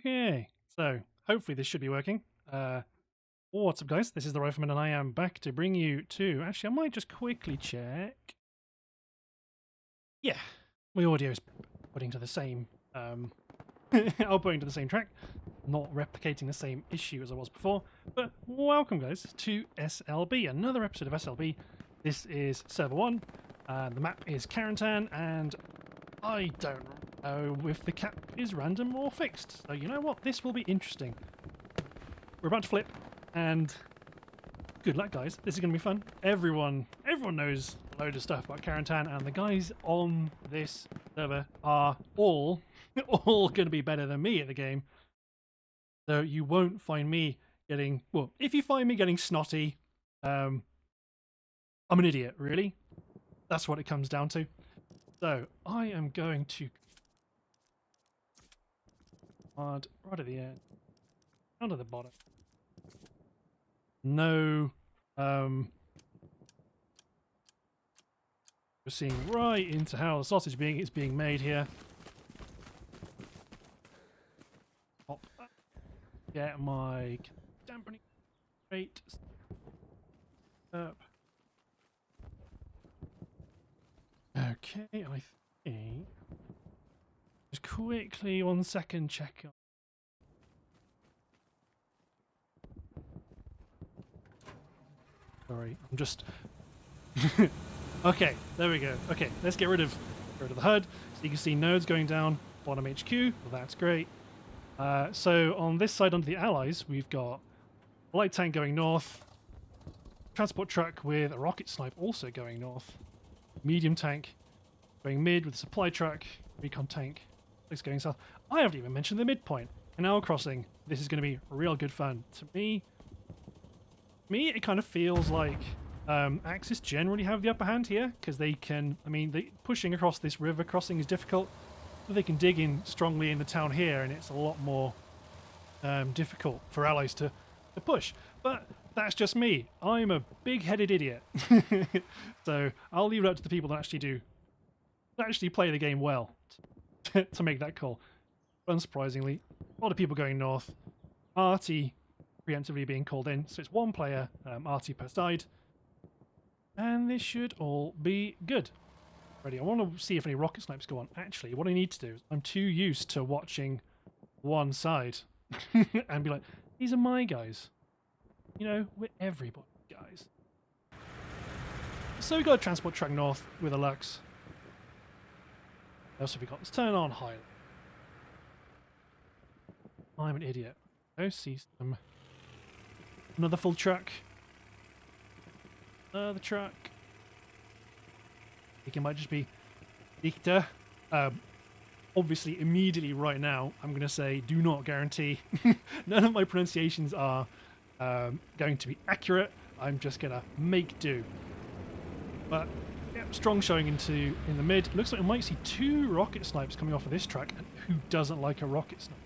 Okay, so hopefully this should be working. What's up, guys? This is the Rifleman, and I am back to bring you to... Actually, I might just quickly check. Yeah, my audio is putting to the same... outputting to the same track, not replicating the same issue as I was before. But welcome, guys, to SLB, another episode of SLB. This is Server 1. The map is Carentan, and I don't know if the cap is random or fixed. So you know what? This will be interesting. We're about to flip, and good luck, guys. This is going to be fun. Everyone knows a load of stuff about Carentan, and the guys on this server are all going to be better than me at the game. So you won't find me getting... Well, if you find me getting snotty, I'm an idiot, really. That's what it comes down to. So I am going to... right at the end. Down to the bottom. No... We're seeing right into how the sausage is being made here. Pop up. Get my dampening rate up. Okay, I think just quickly 1 second check. Sorry, I'm just okay, there we go. Okay, let's get rid of the HUD. So you can see nodes going down, bottom HQ. Well, that's great. So on this side under the Allies, we've got a light tank going north, transport truck with a rocket snipe also going north, medium tank going mid with a supply truck, recon tank is going south. I haven't even mentioned the midpoint. Canal crossing. This is going to be real good fun. To me, it kind of feels like Axis generally have the upper hand here, because they can, pushing across this river crossing is difficult, but they can dig in strongly in the town here, and it's a lot more difficult for allies to push. But that's just me. I'm a big-headed idiot. So I'll leave it up to the people that actually play the game well to make that call. Unsurprisingly, a lot of people going north. Arty preemptively being called in, so it's one player, Arty per side. And this should all be good. Ready. I want to see if any rocket snipes go on. Actually, what I need to do is I'm too used to watching one side and be like, these are my guys. You know, we're everybody, guys. So we got a transport truck north with a Lux. What else have we got? Let's turn on high. I'm an idiot. I see some. Another full truck. Another truck. I think it might just be Dichter. Obviously, immediately right now, I'm going to say do not guarantee. None of my pronunciations are going to be accurate. I'm just going to make do. But yeah, strong showing in the mid. Looks like we might see 2 rocket snipes coming off of this track. And who doesn't like a rocket snipe?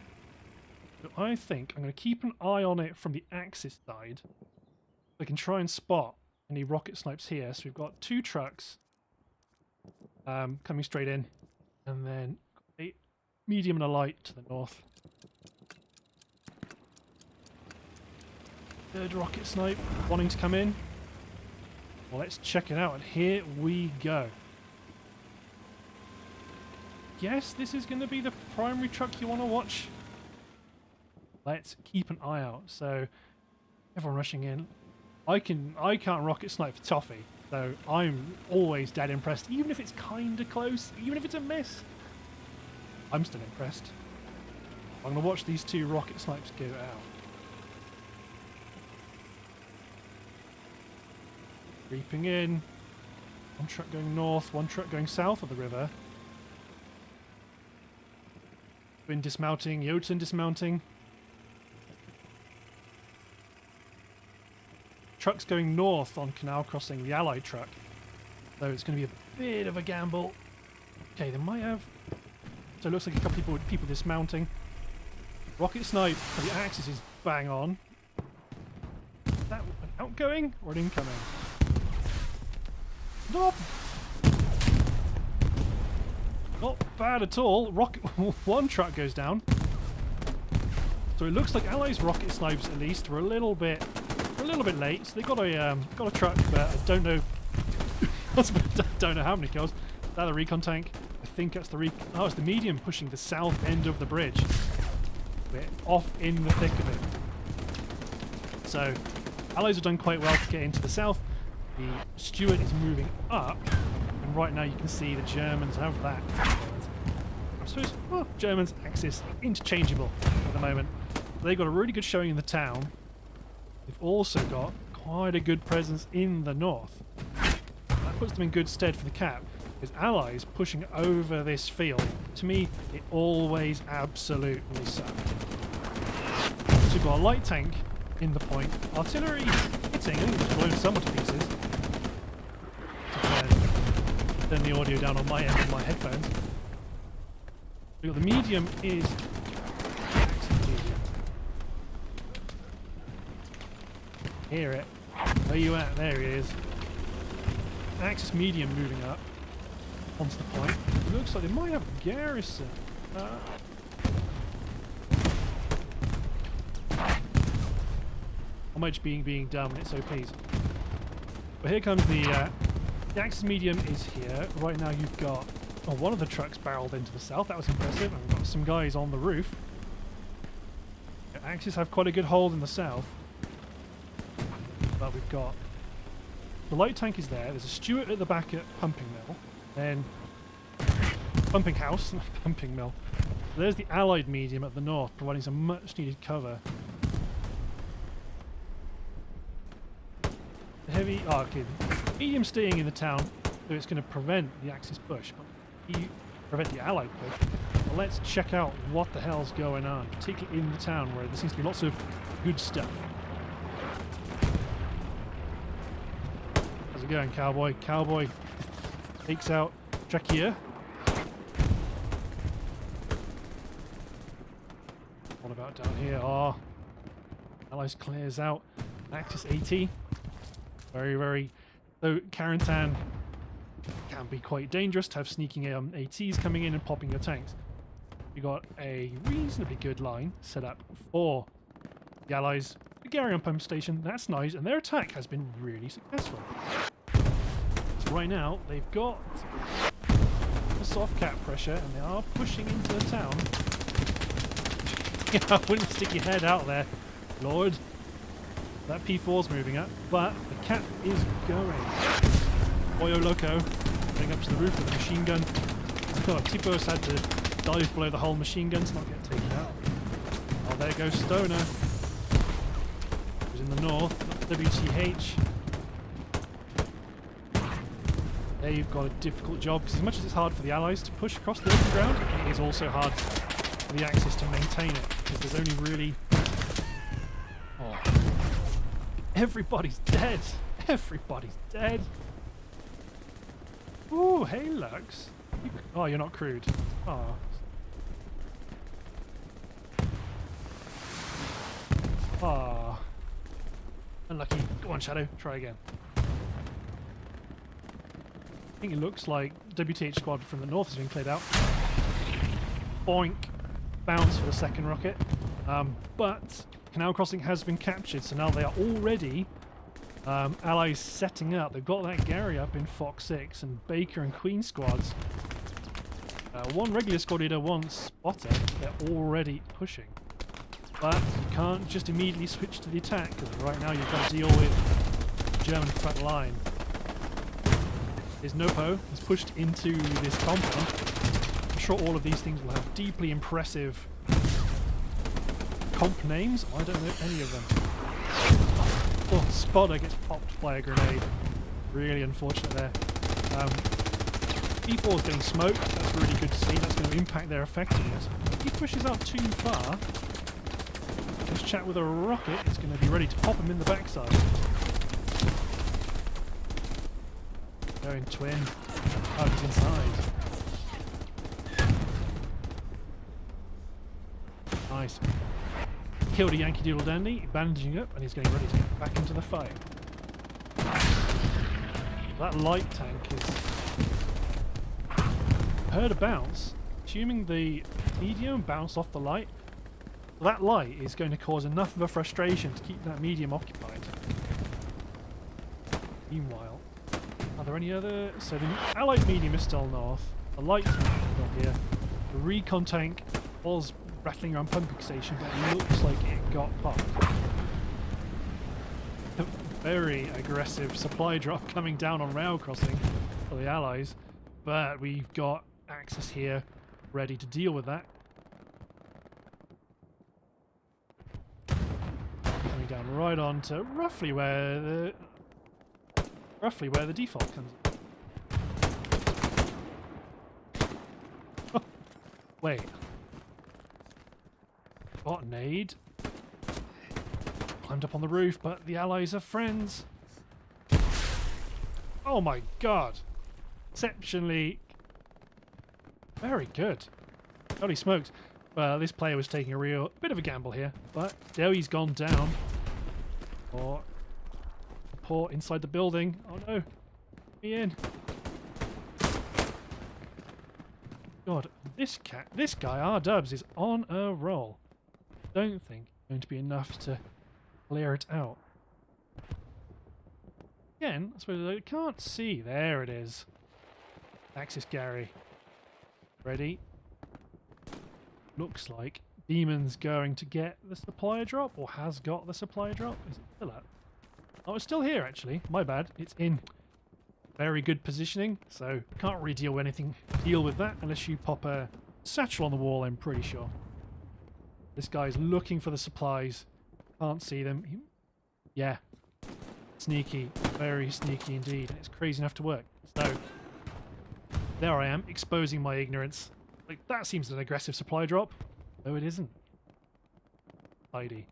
So I think I'm going to keep an eye on it from the Axis side. I can try and spot any rocket snipes here. So we've got 2 trucks coming straight in, and then a medium and a light to the north. Third rocket snipe wanting to come in. Well, let's check it out, and here we go. Yes, this is going to be the primary truck you want to watch. Let's keep an eye out. So everyone rushing in. I can't rocket snipe for Toffee, so I'm always dead impressed, even if it's kind of close, even if it's a miss. I'm still impressed. I'm going to watch these 2 rocket snipes go out. Creeping in. One truck going north, one truck going south of the river. Been dismounting, Jotun dismounting. Trucks going north on Canal crossing, the Allied truck. So it's going to be a bit of a gamble. Okay, they might have... So it looks like a couple people dismounting. Rocket snipe for the Axis is bang on. Is that an outgoing or an incoming? Nope. Not bad at all. Rocket... One truck goes down. So it looks like Allies rocket snipes at least were a little bit late. So they got a truck, but I don't know. Don't know how many kills. Is that a recon tank? I think that's the oh, it's the medium pushing the south end of the bridge. We're off in the thick of it. So Allies have done quite well to get into the south. The Stuart is moving up, and right now you can see the Germans have that. I suppose, well, Germans Axis interchangeable at the moment. They've got a really good showing in the town. They've also got quite a good presence in the north. That puts them in good stead for the cap. Because Allies pushing over this field, to me, it always absolutely sucks. So we've got a light tank in the point. Artillery hitting, I think it's blown someone to pieces. Turn the audio down on my end of my headphones. We've got the medium is hear it. Where you at? There he is. Axis medium moving up onto the point. It looks like they might have a garrison. How much being done when it's OPs. But here comes the Axis medium is here. Right now you've got one of the trucks barreled into the south. That was impressive. And we've got some guys on the roof. Axis have quite a good hold in the south. But we've got the light tank is there. There's a Stuart at the back at Pumping Mill. Then Pumping House, not Pumping Mill. There's the Allied medium at the north, providing some much needed cover. The heavy, okay, medium staying in the town, so it's going to prevent the Axis push, but prevent the Allied push. But let's check out what the hell's going on, particularly in the town where there seems to be lots of good stuff. How's it going, Cowboy? Cowboy takes out Drakier. What about down here? Oh, Allies clears out Axis AT. Very, though Carentan can be quite dangerous to have sneaking ATs coming in and popping your tanks. You got a reasonably good line set up for the Allies. The Garion pump station, that's nice, and their attack has been really successful. So right now they've got a soft cap pressure, and they are pushing into the town. Yeah, I wouldn't stick your head out there, Lord. That P4's moving up, but the cap is going. Boyo Loco going up to the roof with a machine gun. Oh, Tipos had to dive below the whole machine gun to not get taken out. Oh, there goes Stoner. Who's in the north, WTH. There you've got a difficult job, because as much as it's hard for the Allies to push across the open ground, it is also hard for the Axis to maintain it, because there's only really... Oh. Everybody's dead! Everybody's dead! Ooh, hey Lux! Oh, you're not crude. Oh. Ah. Unlucky. Go on, Shadow. Try again. I think it looks like WTH squad from the north has been cleared out. Boink. Bounce for the second rocket. But Canal Crossing has been captured, so now they are already Allies setting up. They've got that Gary up in Fox 6 and Baker and Queen squads. One regular squad leader, one spotter. They're already pushing. But you can't just immediately switch to the attack, because right now you've got to deal with German front line. There's Nopo. He's pushed into this compound. I'm sure all of these things will have deeply impressive comp names. I don't know any of them. Oh, spotter gets popped by a grenade. Really unfortunate there. E4 is getting smoked. That's really good to see. That's going to impact their effectiveness. If he pushes out too far, this chat with a rocket is going to be ready to pop him in the backside. Going twin. Oh, he's inside. Nice. Killed a Yankee Doodle Dandy, bandaging up, and he's getting ready to get back into the fight. That light tank is... Heard a bounce. Assuming the medium bounced off the light. Well, that light is going to cause enough of a frustration to keep that medium occupied. Meanwhile, are there any other... So the Allied medium is still north. The light tank is still here. The recon tank was rattling around pumping station, but it looks like it got popped. A very aggressive supply drop coming down on rail crossing for the Allies, but we've got Axis here ready to deal with that. Coming down right on to roughly where the default comes in. Oh, wait. Got an aid. Climbed up on the roof, but the Allies are friends. Oh my god. Exceptionally very good. Holy smokes. Well, this player was taking a bit of a gamble here, but Dewey's gone down. Or support inside the building. Oh no. Let me in. God, this guy, R-Dubs, is on a roll. Don't think it's going to be enough to clear it out. Again, I suppose I can't see. There it is. Axis Gary. Ready? Looks like Demon's going to get the supply drop, or has got the supply drop. Is it still up? Oh, it's still here actually. My bad. It's in very good positioning, so can't really deal with that unless you pop a satchel on the wall, I'm pretty sure. This guy's looking for the supplies. Can't see them. Yeah. Sneaky. Very sneaky indeed. It's crazy enough to work. So, there I am, exposing my ignorance. Like, that seems an aggressive supply drop. No, it isn't. Tidy.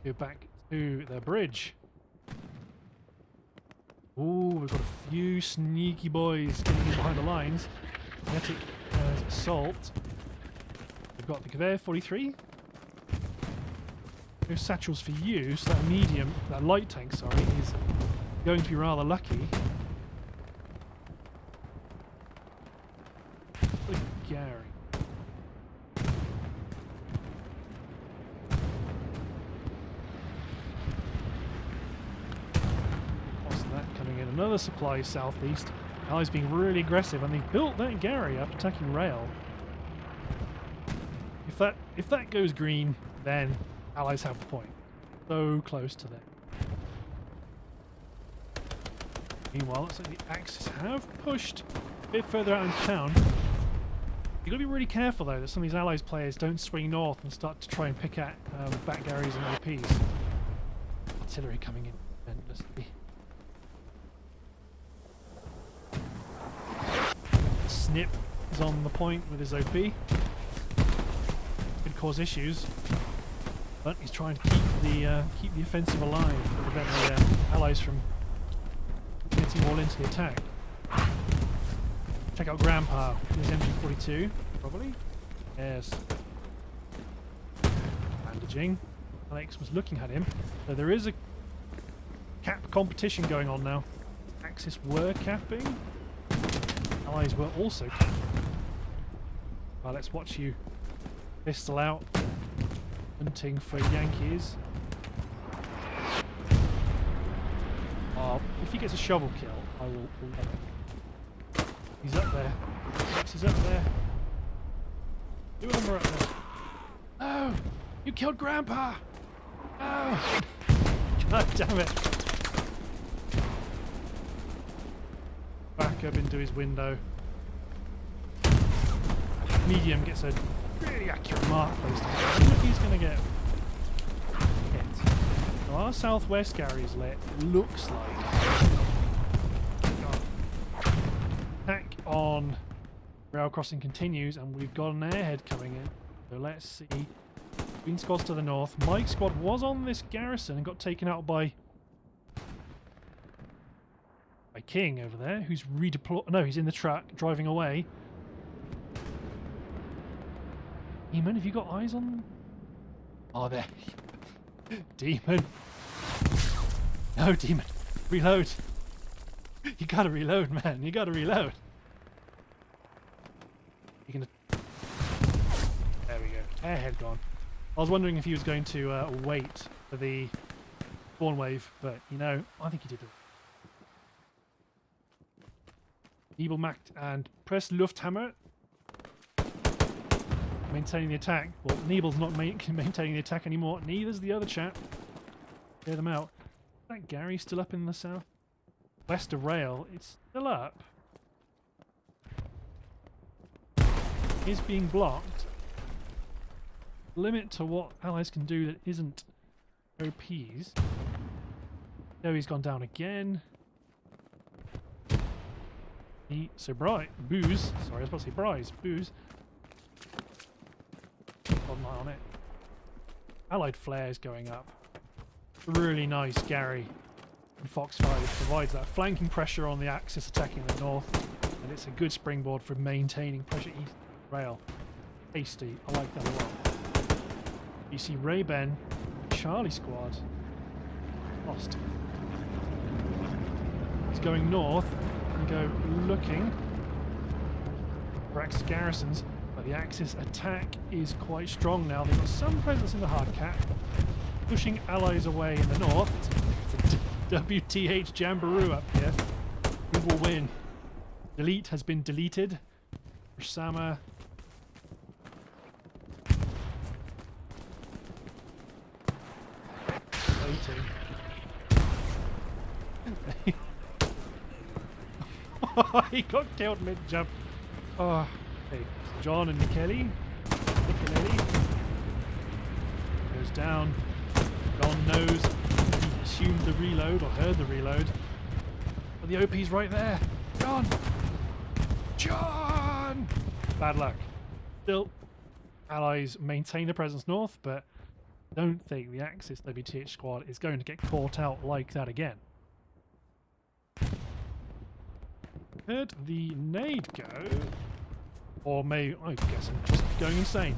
Go back to the bridge. Ooh, we've got a few sneaky boys getting in behind the lines. Kinetic as assault. We've got the Gewehr 43. No satchels for you, so that medium, that light tank, sorry, is going to be rather lucky. Look at Gary. What's that coming in? Another supply southeast. Allies being really aggressive, and they've built that Gary up attacking rail. If that goes green, then Allies have the point. So close to that. Meanwhile, looks like the Axis have pushed a bit further out in town. You've got to be really careful though that some of these Allies players don't swing north and start to try and pick at back Garys and OPs. Artillery coming in endlessly. Snip is on the point with his OP. Could cause issues, but he's trying to keep the offensive alive to prevent the Allies from getting all into the attack. Check out Grandpa. His MG42, probably. Yes. Bandaging. Alex was looking at him. So there is a cap competition going on now. Axis were capping. Allies were also capping. Well, let's watch you pistol out. Hunting for Yankees. Oh, if he gets a shovel kill, I will love it. He's up there. He's up there. Two of them are up there. Oh! You killed Grandpa! Oh! God damn it! Back up into his window. Medium gets a really accurate mark placed on him. I wonder if he's going to get hit. So our southwest Gary's lit. It looks like. Attack on rail crossing continues, and we've got an airhead coming in. So let's see. Green squad's to the north. Mike's squad was on this garrison and got taken out by King over there, who's redeployed. No, he's in the truck driving away. Demon, have you got eyes on? Oh, there. Demon. No, Demon. Reload. You gotta reload, man. You gotta reload. You're gonna... There we go. Airhead gone. I was wondering if he was going to wait for the spawn wave, but you know, I think he did it. Evil Macht and Press Lufthammer. Maintaining the attack. Well, Nebel's not maintaining the attack anymore. Neither's the other chap. Clear them out. Is that Gary still up in the south? West of rail. It's still up. Is being blocked. Limit to what allies can do that isn't OPs. There he's gone down again. So bright. Booze. Sorry, I was about to say Bryce. Booze. Got an eye on it. Allied flares going up. Really nice Gary and Foxfire provides that flanking pressure on the Axis attacking the north, and it's a good springboard for maintaining pressure east rail. Tasty. I like that a lot. You see Ray-Ben, Charlie Squad. Lost. He's going north and go looking for Axis garrisons, but the Axis attack is quite strong now. They've got some presence in the hard cap, pushing allies away in the north. It's a WTH Jamboree up here. Who will win? Delete has been deleted. Osama. He got killed mid-jump. Oh, hey, John and Nikelli. Goes down. John knows he assumed the reload or heard the reload. But the OP's right there. John! John! Bad luck. Still, allies maintain their presence north, but don't think the Axis WTH squad is going to get caught out like that again. Heard the nade go, or may I guess I'm just going insane.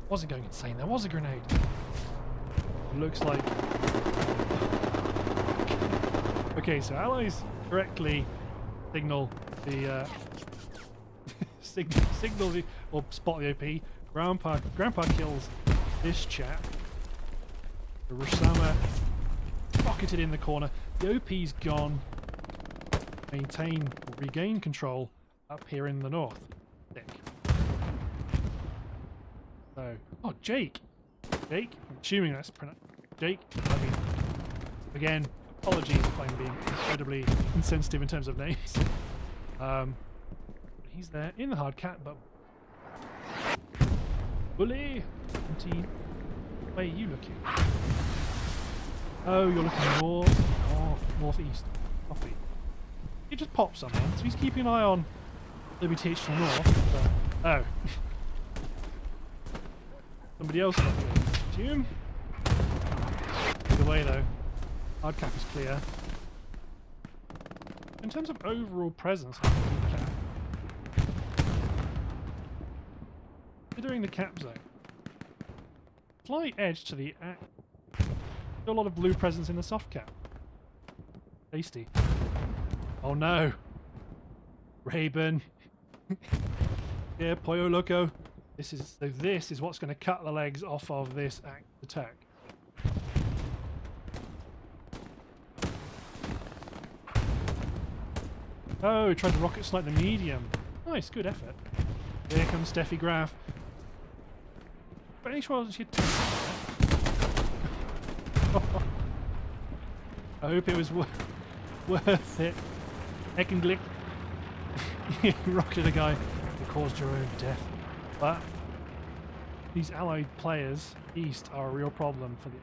Wasn't going insane. There was a grenade. Looks like. Okay, so allies correctly signal the signal the or spot the OP. Grandpa kills this chap. Rosama pocketed in the corner. The OP's gone. Maintain or regain control up here in the north. Sick. So, oh, Jake. I'm assuming that's pronounced Jake. I mean, again, apologies if I'm being incredibly insensitive in terms of names. He's there in the hard cat, but bully. 17. Where are you looking? Oh, you're looking northeast. Copy. He just popped someone, so he's keeping an eye on WTH to the north. But, oh. Somebody else not doing. Assume. Either way though, hard cap is clear. In terms of overall presence, considering the cap zone, slight edge to the still a lot of blue presence in the soft cap. Tasty. Oh no! Ray-Ben. Yeah, Pollo Loco. This is what's going to cut the legs off of this attack. Oh, he tried to rocket snipe the medium. Nice, good effort. Here comes Steffi Graf. But any chance she I hope it was worth it. Eckenglick. Rocketed a guy that caused your own death. But these allied players east are a real problem for the.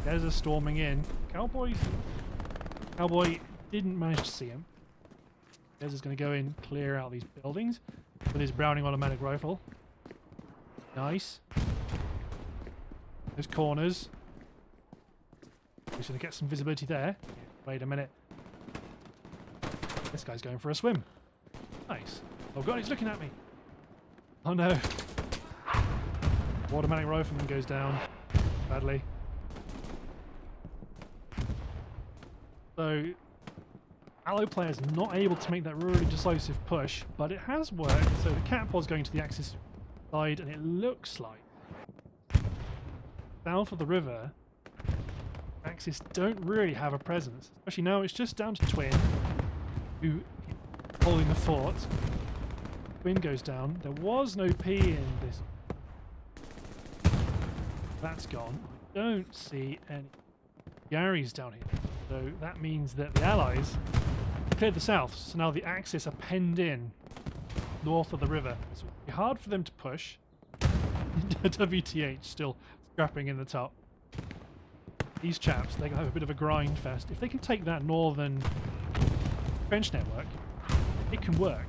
There's a storming in. Cowboy didn't manage to see him. There's going to go in, clear out these buildings with his Browning automatic rifle. Nice. Those corners. He's going to get some visibility there. Wait a minute. This guy's going for a swim. Nice. Oh god, he's looking at me. Oh no. Automatic rifleman goes down. Badly. So, Allo players not able to make that really decisive push, but it has worked. So the catapult's going to the Axis side, and it looks like south of the river, Axis don't really have a presence. Especially now it's just down to Twin, who holding the fort. Twin goes down. There was no P in this. That's gone. I don't see any Garys down here. So that means that the Allies cleared the south. So now the Axis are penned in north of the river. It's hard for them to push. WTH still scrapping in the top. These chaps, they're going to have a bit of a grind fest. If they can take that northern trench network, it can work.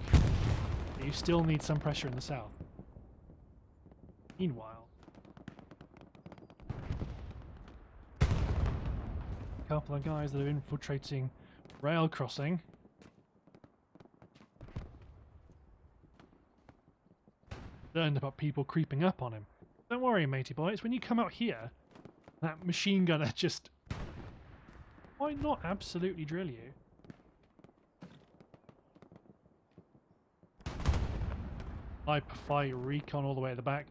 But you still need some pressure in the south. Meanwhile, a couple of guys that are infiltrating rail crossing. Concerned about people creeping up on him. Don't worry, matey boy. It's when you come out here, that machine gunner just might not absolutely drill you. Hyper fight, recon all the way at the back.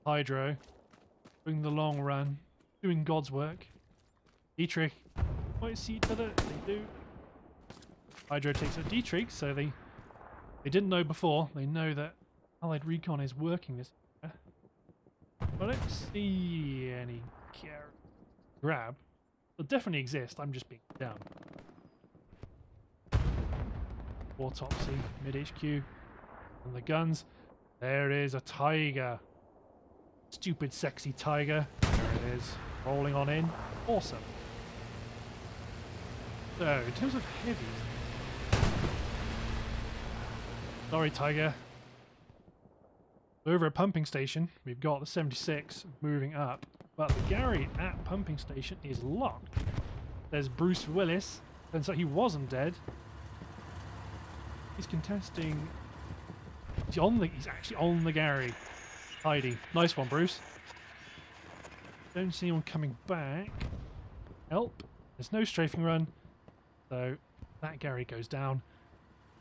Hydro, doing the long run, doing God's work. Dietrich might see each other. They do. Hydro takes out Dietrich, so they didn't know before. They know that Allied recon is working this. But I don't see any grab. They'll definitely exist. I'm just being down. Autopsy, mid HQ, and the guns. There is a tiger. Stupid, sexy tiger. There it is, rolling on in. Awesome. So, in terms of heavies, sorry, tiger. Over at pumping station, we've got the 76 moving up, but the Gary at pumping station is locked. There's Bruce Willis. Turns out he wasn't dead. He's contesting. He's actually on the Gary. Heidi, nice one, Bruce. Don't see anyone coming back. Help. There's no strafing run, so that Gary goes down.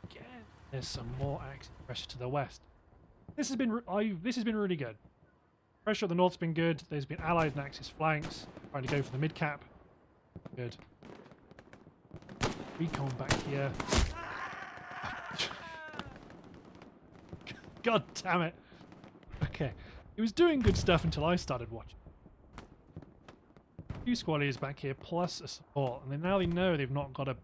Again, there's some more Axis pressure to the west. This has been really good. Pressure at the north's been good. There's been Allied and Axis flanks trying to go for the mid cap. Good. Recon back here. God damn it. Okay. He was doing good stuff until I started watching. 2 squaddies back here plus a support, and then now they know they've not got a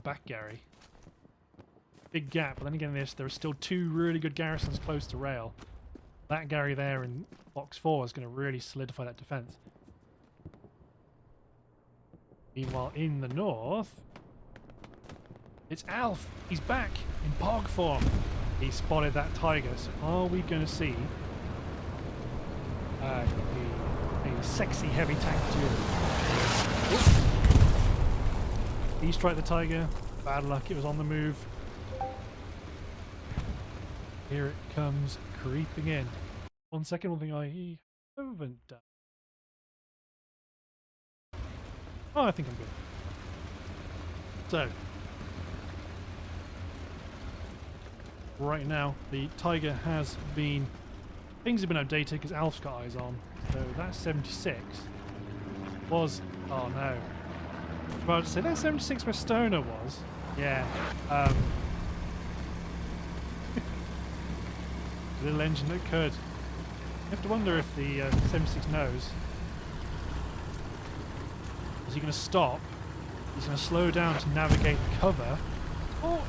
back Gary. Big gap, but then again there are still 2 really good garrisons close to rail. That Gary there in box 4 is going to really solidify that defense. Meanwhile, in the north, it's Alf. He's back in Pog form. He spotted that tiger. So are we going to see a sexy heavy tank duel? He strike the tiger. Bad luck, it was on the move. Here it comes, creeping in. 1 second, one thing I haven't done. Oh, I think I'm good. So, right now, the Tiger has been... Things have been updated because Alf's got eyes on. So that 76 was... Oh no. I was about to say, that 76 where Stoner was. Yeah. Little engine that could. You have to wonder if the 76 knows. Is he going to stop? He's going to slow down to navigate cover. Oh!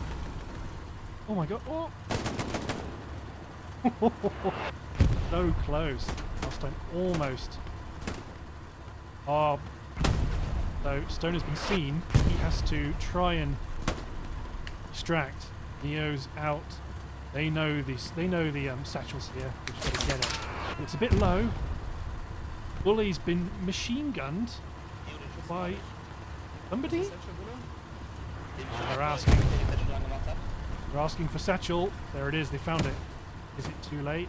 Oh my god! Oh! So close. Last time, almost. Oh. So Stoner's been seen. He has to try and distract. Neo's out. They know this. They know the satchel's here. We've just got to get it. It's a bit low. Bully's been machine gunned by somebody. They're asking. They're asking for satchel. There it is. They found it. Is it too late?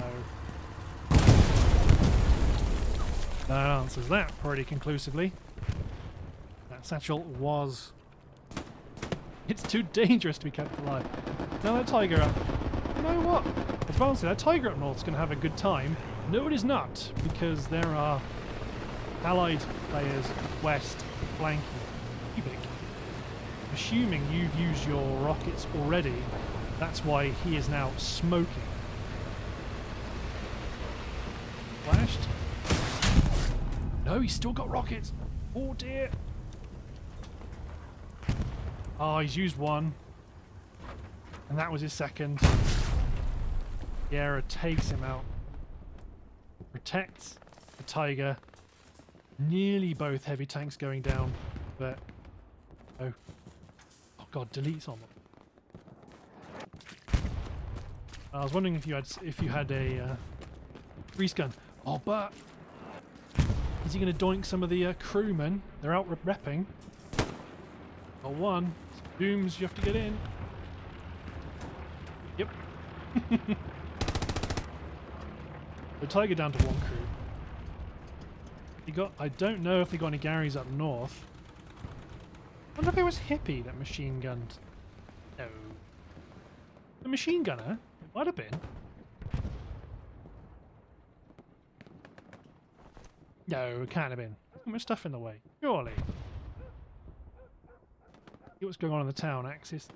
No. That answers that pretty conclusively. That satchel was It's too dangerous to be kept alive. Now that tiger up. You know what? I was about to say, that tiger up north is going to have a good time. No, it is not, because there are allied players west flanking Cubic. Assuming you've used your rockets already, that's why he is now smoking. Flashed. No, he's still got rockets. Oh dear. Oh, he's used one. And that was his second. The error takes him out. Protects the tiger. Nearly both heavy tanks going down, but oh god, deletes on them. I was wondering if you had a grease gun. Oh, but is he going to doink some of the crewmen? They're out repping. Got one. Dooms, you have to get in. Yep. The tiger down to one crew. I don't know if they got any Garys up north. I wonder if it was Hippie that machine gunned. No. The machine gunner? It might have been. No, it can't have been. Too much stuff in the way. Surely. See what's going on in the town axis.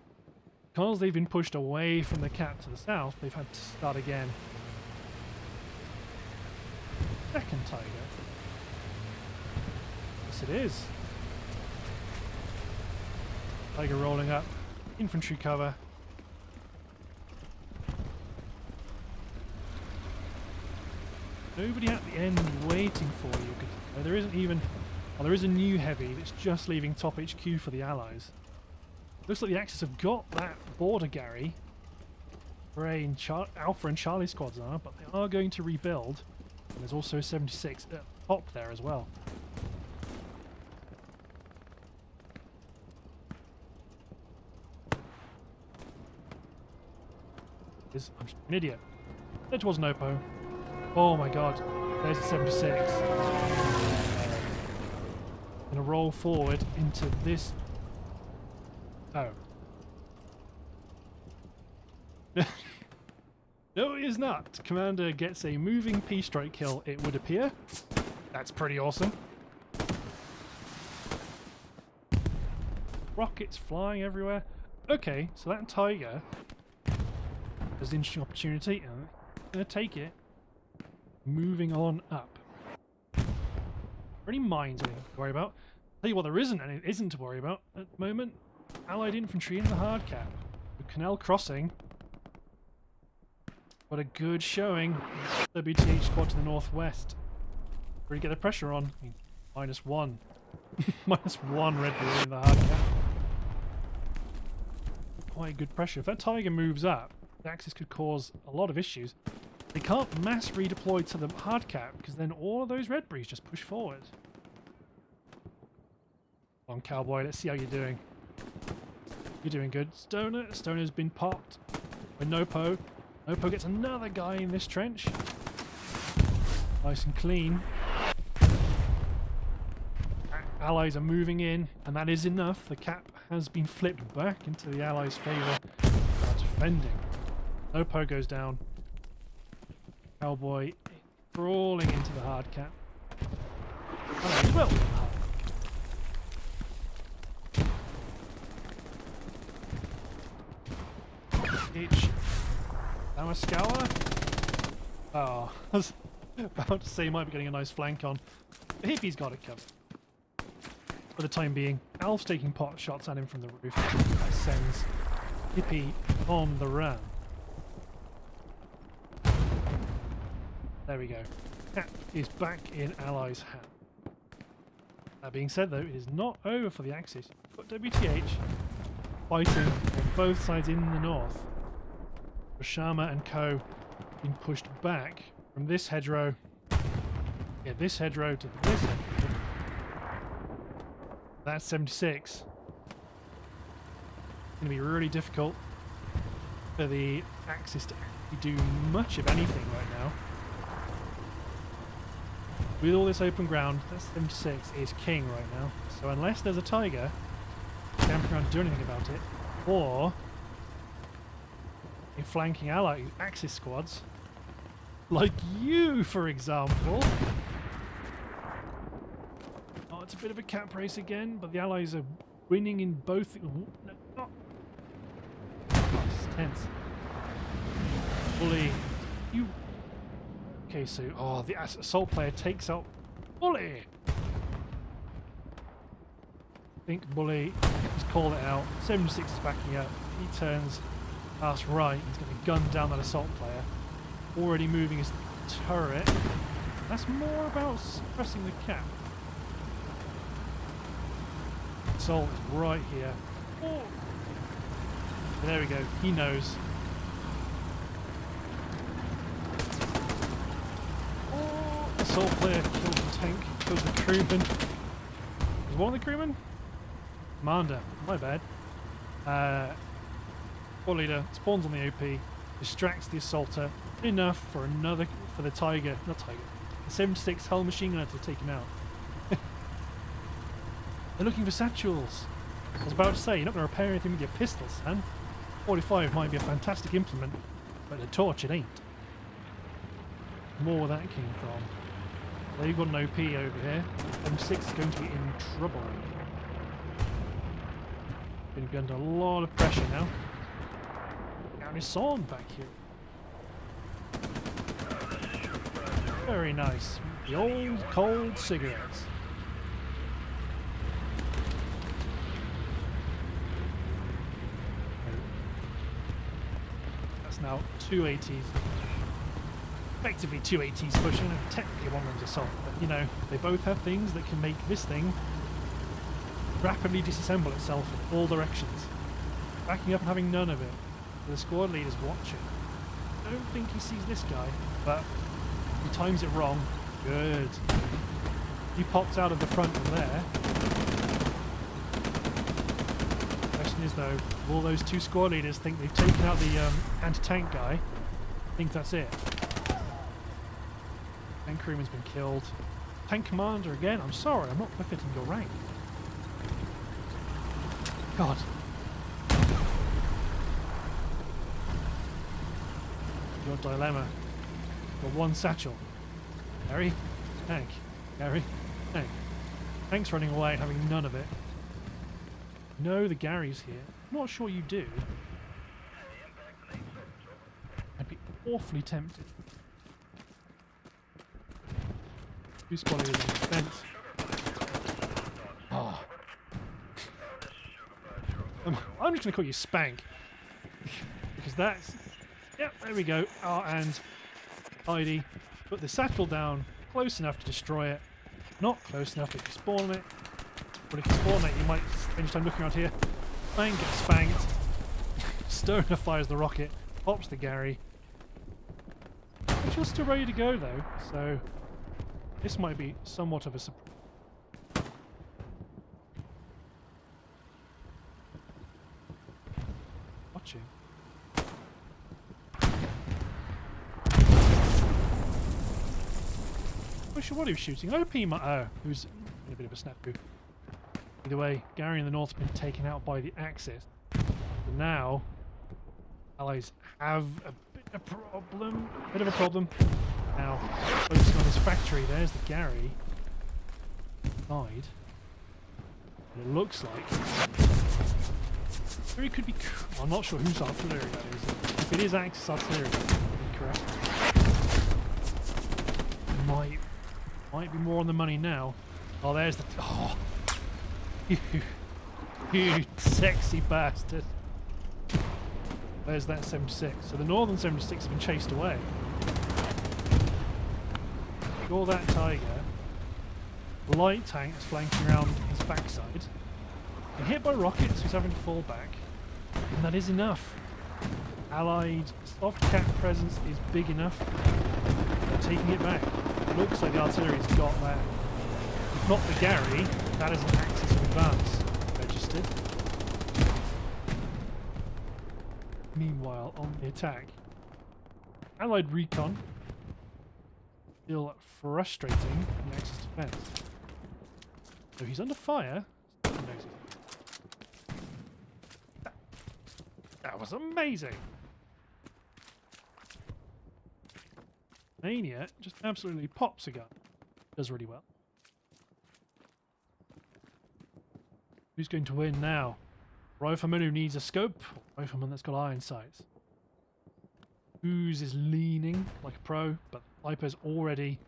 Because they've been pushed away from the cap to the south, they've had to start again. Second tiger. Yes, it is. Tiger rolling up. Infantry cover. Nobody at the end waiting for you. There isn't even... Well, there is a new heavy that's just leaving top HQ for the Allies. Looks like the Axis have got that border Gary. Where Alpha and Charlie squads are, but they are going to rebuild. And there's also 76 at top there as well. I'm just an idiot. There was Nopo. Oh my god. There's the 76. Gonna roll forward into this. Oh. No, it is not. Commander gets a moving P-strike kill, it would appear. That's pretty awesome. Rockets flying everywhere. Okay, so that Tiger is an interesting opportunity. I'm going to take it. Moving on up. Any mines to worry about? Tell you what, there isn't, and it isn't to worry about at the moment. Allied infantry in the hard cap. The Canal crossing. Got a good showing. WTH squad to the northwest. Really get the pressure on. I mean, -1. -1 Red Bull in the hard cap. Quite good pressure. If that Tiger moves up, the Axis could cause a lot of issues. They can't mass redeploy to the hard cap because then all of those Red Breeze just push forward. Come on, Cowboy, let's see how you're doing. You're doing good. Stoner's been popped. With Nopo. Nopo gets another guy in this trench. Nice and clean. Allies are moving in, and that is enough. The cap has been flipped back into the Allies' favour. Defending. Nopo goes down. Cowboy crawling into the hard cap. Oh, no, he will. Itch. Now a scour. Oh, I was about to say he might be getting a nice flank on. Hippie's got it covered. For the time being, Alf's taking pot shots at him from the roof. That sends Hippie on the run. There we go. Cap is back in Allies' hand. That being said, though, it is not over for the Axis. You've got WTH fighting on both sides in the north. Rashama and Co. being pushed back from this hedgerow. Yeah, this hedgerow to this hedgerow. That's 76. It's going to be really difficult for the Axis to actually do much of anything right now. With all this open ground, that 76 is king right now. So unless there's a Tiger camping around to do anything about it, or a flanking ally Axis squads, like you, for example. Oh, it's a bit of a cap race again, but the Allies are winning in both. Ooh, no, not. Oh, this is tense. Bully, you. Okay, so the assault player takes out Bully. I think Bully has called it out. 76 is backing up. He turns us right. He's going to gun down that assault player. Already moving his turret. That's more about suppressing the cap. Assault is right here. Oh. There we go. He knows. Oh, assault player kills the tank. Kills the crewman. Is one of the crewmen? Commander, my bad. Squad leader spawns on the OP, distracts the assaulter enough for the Tiger, not Tiger, the 76 hull machine gunner to take him out. They're looking for satchels. I was about to say, you're not going to repair anything with your pistols, son. 45 might be a fantastic implement, but the torch it ain't. More where that came from. They've got an OP over here. M6 is going to be in trouble. Been under a lot of pressure now. Garrison back here. Very nice. The old cold cigarettes. That's now 280s. Effectively 280s pushing. Technically one of them's assault, but you know, they both have things that can make this thing rapidly disassemble itself in all directions. Backing up and having none of it. The squad leader's watching. I don't think he sees this guy, but he times it wrong. Good. He pops out of the front from there. Question is though, will those two squad leaders think they've taken out the anti-tank guy? I think that's it. Tank crewman's been killed. Tank commander again? I'm sorry, I'm not befitting your rank. God. Your dilemma. Got one satchel. Gary, tank. Gary, tank. Tank's running away, having none of it. No, the Gary's here. I'm not sure you do. I'd be awfully tempted. Two squad leaders in defense. Oh. I'm just going to call you Spank. Because that's... Yep, there we go. Oh, and Heidi. Put the satchel down close enough to destroy it. Not close enough to spawn it. But if you spawn it, you might spend your time looking around here. Bang, gets spanked. Stoner fires the rocket. Pops the Gary. But you're still ready to go, though. So this might be somewhat of a surprise. Watching. Not sure what he was shooting. OP might. Oh, he was in a bit of a snafu. Either way, Gary in the north has been taken out by the Axis. So now, Allies have a bit of a problem. Now, focusing on this factory, there's the Gary. Died. It looks like. Or it could be. I'm not sure whose artillery that is. If it is Axis artillery, that would be correct. Might be more on the money now. Oh, there's the. Oh, you sexy bastard. There's that 76. So the northern 76 have been chased away. Ignore that Tiger. Light tanks flanking around his backside. And hit by rockets, he's having to fall back. And that is enough. Allied soft cap presence is big enough. They're taking it back. It looks like the artillery's got that. If not the Gary, that is an Axis of advance registered. Meanwhile, on the attack, Allied recon still frustrating the Axis defense. So he's under fire. That was amazing. Mania just absolutely pops a gun. Does really well. Who's going to win now? Rifleman who needs a scope, or rifleman that's got iron sights? Who's is leaning like a pro, but Viper's already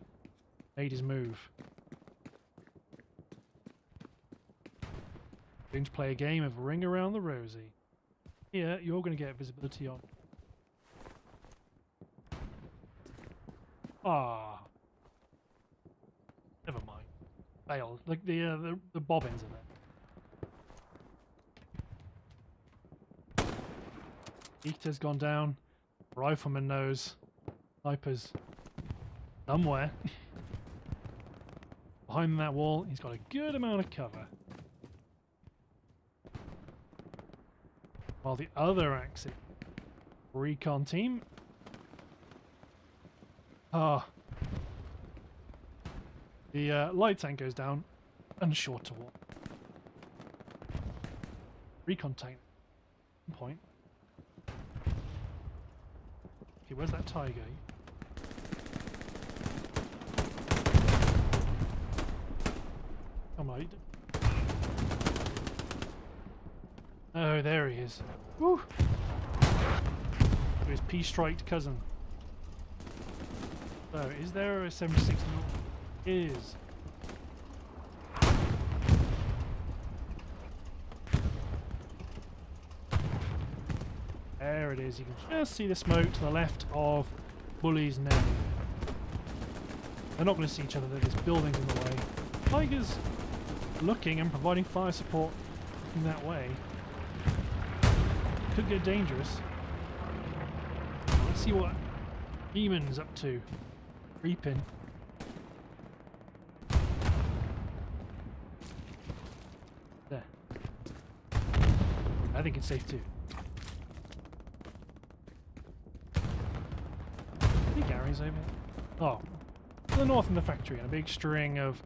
made his move. Going to play a game of Ring Around the Rosie. Here, you're going to get visibility on. Ah, never mind. Failed. Like the bobbins in it. Eater's gone down. Rifleman knows. Sniper's somewhere. Behind that wall, he's got a good amount of cover. While the other Axis recon team... the light tank goes down and short to wall. Recon tank. Point. Okay, where's that tiger? Come on. Oh, there he is. Woo! To his P-striked cousin. So, is there a 76 north? Is. There it is. You can just see the smoke to the left of Bully's name. They're not going to see each other. There's buildings in the way. Tiger's looking and providing fire support in that way. Could get dangerous. Let's see what Demon's up to. Creeping. There. I think it's safe too. I think Gary's over. Oh. To the north in the factory and a big string of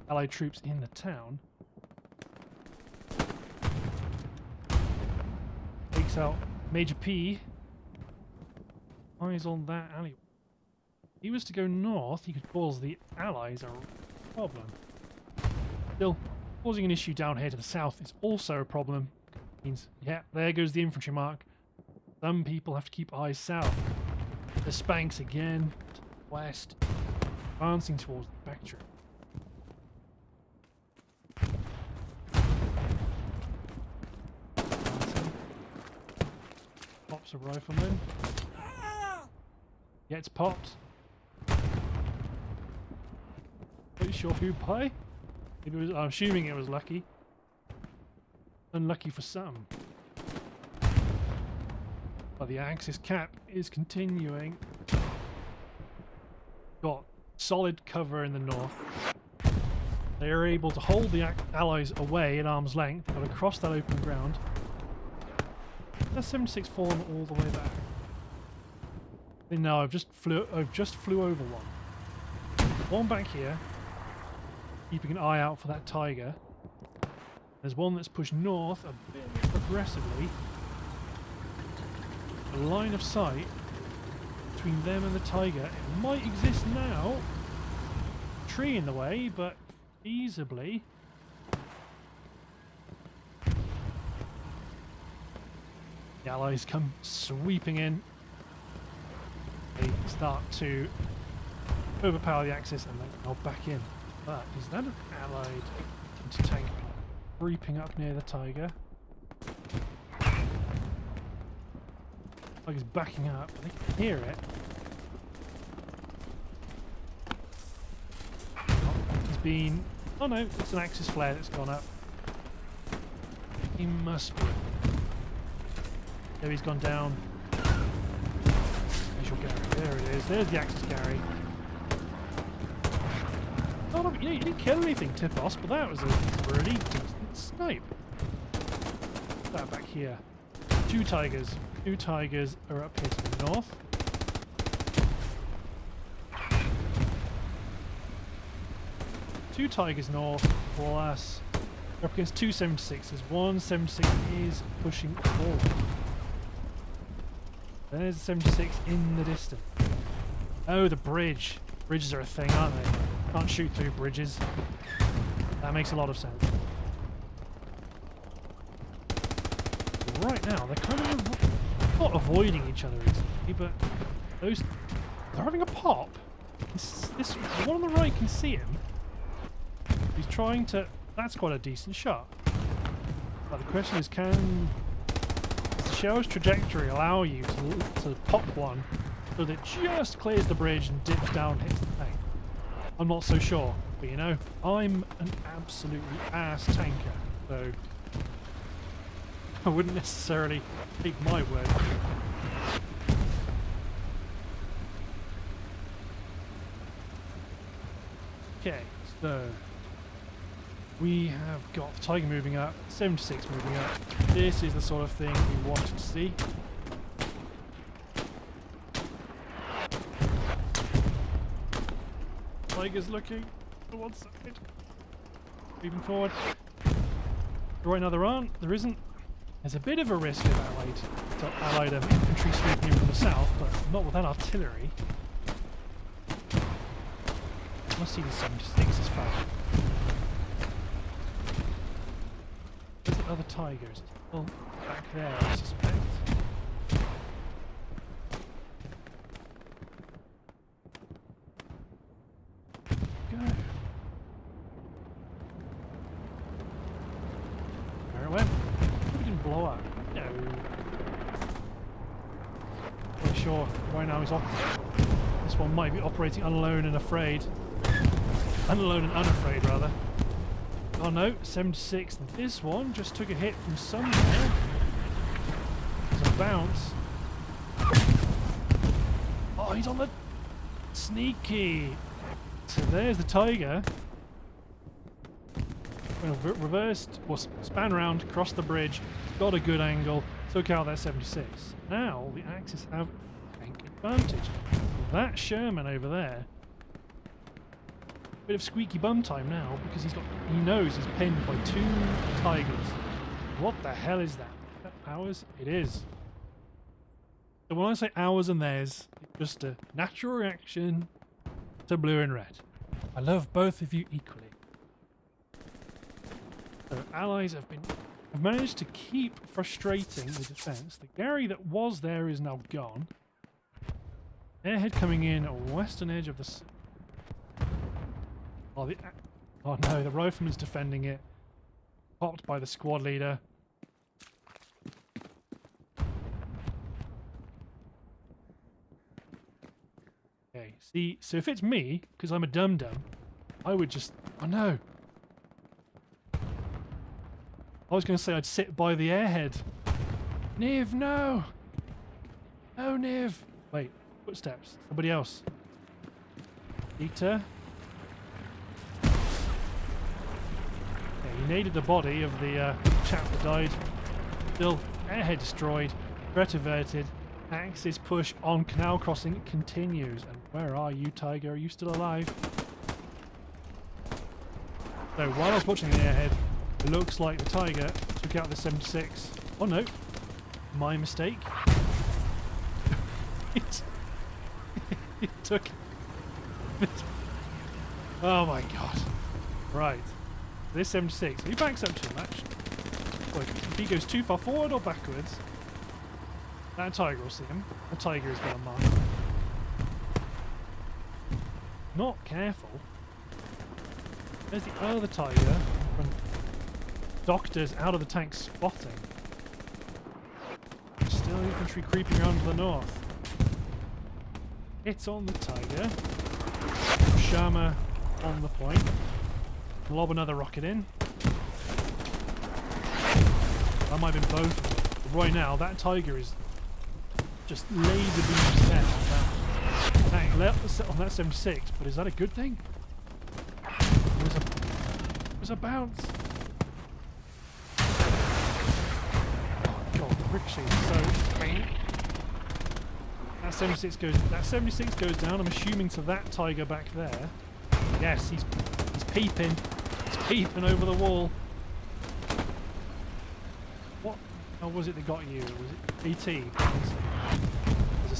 Allied troops in the town. Takes out Major P. Eyes on that alleyway. If he was to go north, he could cause the Allies a problem. Still, causing an issue down here to the south is also a problem. Means, yeah, there goes the infantry mark. Some people have to keep eyes south. The Spanks again, to the west, advancing towards the factory. Pops a rifleman. Gets popped. Pretty sure who by? It was, I'm assuming it was lucky. Unlucky for some. But the Axis cap is continuing. Got solid cover in the north. They are able to hold the Allies away at arm's length. They've got to cross that open ground. That's 76 fallen all the way back. No, I've just flew over one. One back here, keeping an eye out for that tiger. There's one that's pushed north a bit aggressively. A line of sight between them and the tiger. It might exist now. Tree in the way, but feasibly. The Allies come sweeping in. They start to overpower the Axis and then knock back in. But is that an Allied anti-tank creeping up near the tiger? Tiger's backing up. They can hear it. He's been... Oh no, it's an Axis flare that's gone up. He must be. There he's gone down. Gary. There it is. There's the Axis Gary. Oh, no, you didn't kill anything, Tipos, but that was a really decent snipe. That back here. Two tigers. Two tigers are up here to the north. Two tigers north, plus they're up against two 76s. One 76 is pushing forward. There's 76 in the distance. Oh, the bridge. Bridges are a thing, aren't they? Can't shoot through bridges. That makes a lot of sense. Right now, they're kind of not avoiding each other exactly, but they're having a pop. The one on the right can see him. He's trying to... That's quite a decent shot. But the question is, does the shell's trajectory allow you to pop one so that it just clears the bridge and dips down and hits the tank? I'm not so sure, but you know, I'm an absolutely ass tanker, so I wouldn't necessarily take my word for it. Okay, so we have got the Tiger moving up, 76 moving up. This is the sort of thing we wanted to see. Tiger's looking to one side. Moving forward. Right now there isn't. There's a bit of a risk of Allied infantry sweeping in from the south, but not with that artillery. I see the 76 is fine. Where's the other Tigers? It's still back there, I suspect. Go. There it went. We didn't blow up. No. Not sure. Right now he's off. This one might be operating unalone and afraid. Unalone and unafraid, rather. Oh no, 76. This one just took a hit from somewhere. There's a bounce. Oh, he's on the... Sneaky. So there's the Tiger. Well, reversed, or span around, crossed the bridge, got a good angle, took out that 76. Now the Axis have tank advantage. That Sherman over there, bit of squeaky bum time now because he knows he's pinned by 2 Tigers. What the hell is that? Is that ours? It is. So when I say ours and theirs, it's just a natural reaction to blue and red. I love both of you equally. So Allies have managed to keep frustrating the defence. The Gary that was there is now gone. Airhead coming in at western edge of the... Oh no, the rifleman's defending it. Popped by the squad leader. Okay, see, so if it's me, because I'm a dum-dum, I would just... Oh no! I was going to say I'd sit by the airhead. Niv, no! No, Niv! Wait, footsteps. Somebody else. Peter. He needed the body of the chap that died. Still, airhead destroyed, threat averted, Axis push on Canal crossing continues. And where are you, Tiger? Are you still alive? So while I was watching the airhead, it looks like the Tiger took out the 76. Oh no, my mistake. it took it. Oh my god. Right. This 76, he backs up too much. Look, if he goes too far forward or backwards, that Tiger will see him. The Tiger is going to mark. Not careful. There's the other Tiger. From Doctors out of the tank spotting. Still infantry creeping around to the north. It's on the Tiger. Sharma on the point. Lob another rocket in. That might have been both. But right now, that Tiger is just laser beam set on that tank. On that 76, but is that a good thing? It was a bounce. Oh god, the ricochet is so faint. That 76 goes down. I'm assuming to that Tiger back there. Yes, he's peeping. He's peeping over the wall. What? How was it that got you? Was it BT?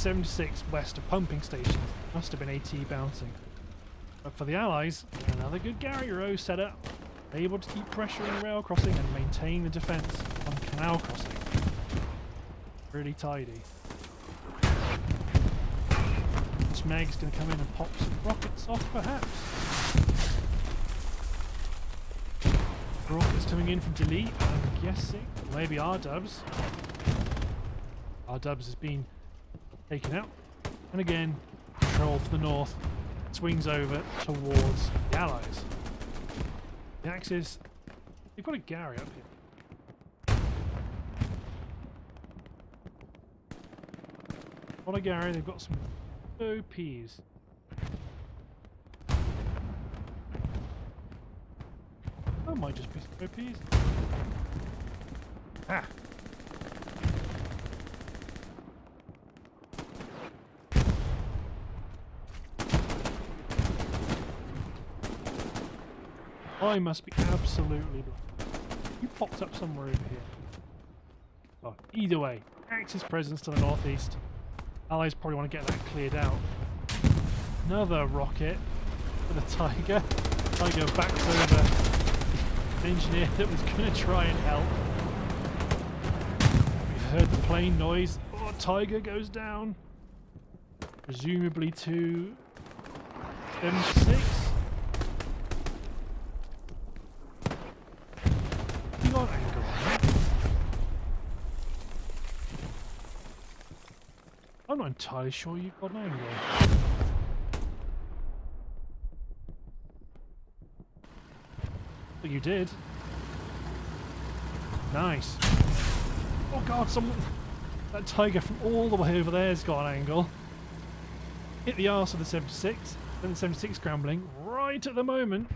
76 west of pumping stations. Must have been AT bouncing. But for the Allies, another good Gary row set up. Able to keep pressuring the rail crossing and maintain the defence on Canal crossing. Really tidy. Smeg's going to come in and pop some rockets off, perhaps. Rockets coming in from Delete, I'm guessing. Maybe R-dubs. R-dubs has been taken out. And again, control to the north. Swings over towards the Allies. The Axis, they've got a Gary up here. Not a Gary, they've got some OPs. That might just be some OPs. Ah! I must be absolutely blind. You popped up somewhere over here. Oh, either way, Axis presence to the northeast. Allies probably want to get that cleared out. Another rocket for the Tiger. Tiger backs over an engineer that was going to try and help. We heard the plane noise. Oh, Tiger goes down. Presumably to M6. Angle. I'm not entirely sure you've got an angle. But you did. Nice. Oh god, that Tiger from all the way over there has got an angle. Hit the arse of the 76, then the 76 scrambling. Right at the moment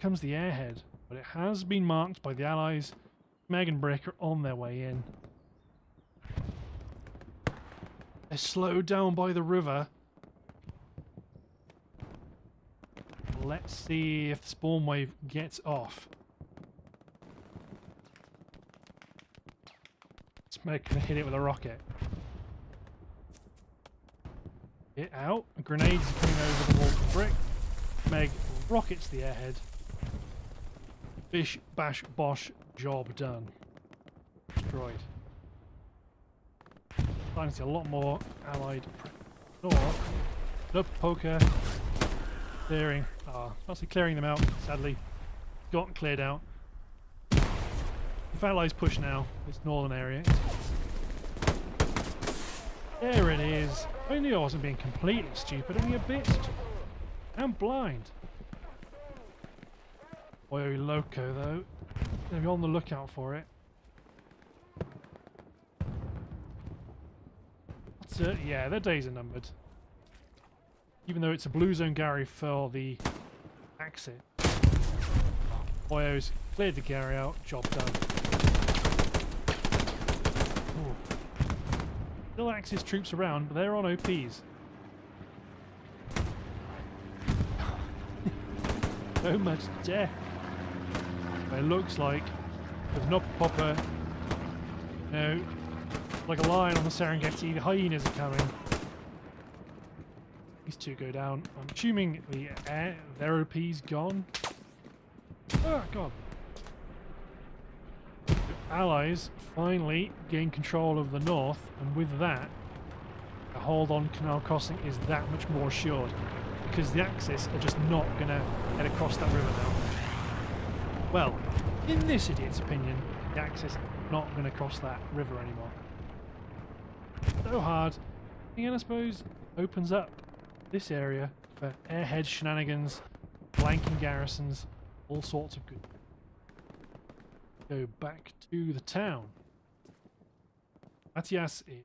comes the airhead. But it has been marked by the Allies. Meg and Brick are on their way in. They're slowed down by the river. Let's see if the spawn wave gets off. Meg can hit it with a rocket. Get out. Grenades are coming over the wall from Brick. Meg rockets the airhead. Bish, bash, bosh, job done. Destroyed. Starting to see a lot more Allied north. Up, poker. Clearing. Mostly clearing them out, sadly. Got cleared out. If Allies push now, this northern area. There it is. I knew I wasn't being completely stupid, only a bit stupid. I'm blind. Boy, loco though. Gonna be on the lookout for it. What's it? Yeah, their days are numbered. Even though it's a blue zone Gary for the Axis. Boyo's cleared the Gary out, job done. Ooh. Still Axis troops around, but they're on OPs. So much death. It looks like with an popper, you know, like a lion on the Serengeti, the hyenas are coming. These two go down. I'm assuming their OP's gone. Oh god. The Allies finally gain control of the north, and with that, a hold on Canal crossing is that much more assured, because the Axis are just not going to get across that river now. Well, in this idiot's opinion, the Axis are not going to cross that river anymore. So hard. And I suppose opens up this area for airhead shenanigans, flanking garrisons, all sorts of good. Go back to the town. Matthias is...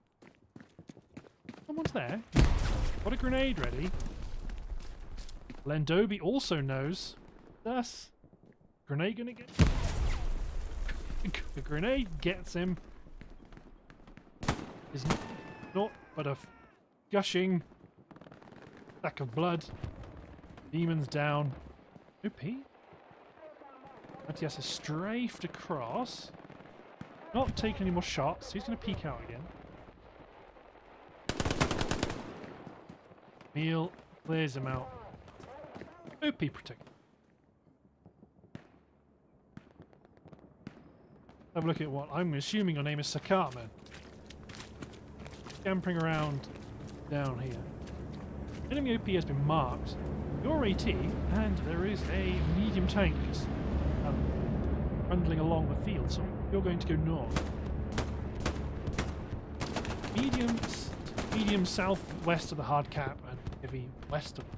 Someone's there. Got a grenade ready. Lendobi also knows. Thus, grenade gonna get... The grenade gets him. Is not but a gushing sack of blood. Demons down. OP. Matthias has strafed across. Not taking any more shots, so he's going to peek out again. Meal clears him out. OP protect. Have a look at what I'm assuming your name is Sakatman. Scampering around down here. Enemy OP has been marked. Your AT, and there is a medium tank just trundling along the field, so you're going to go north. Medium southwest of the hard cap and heavy west of it.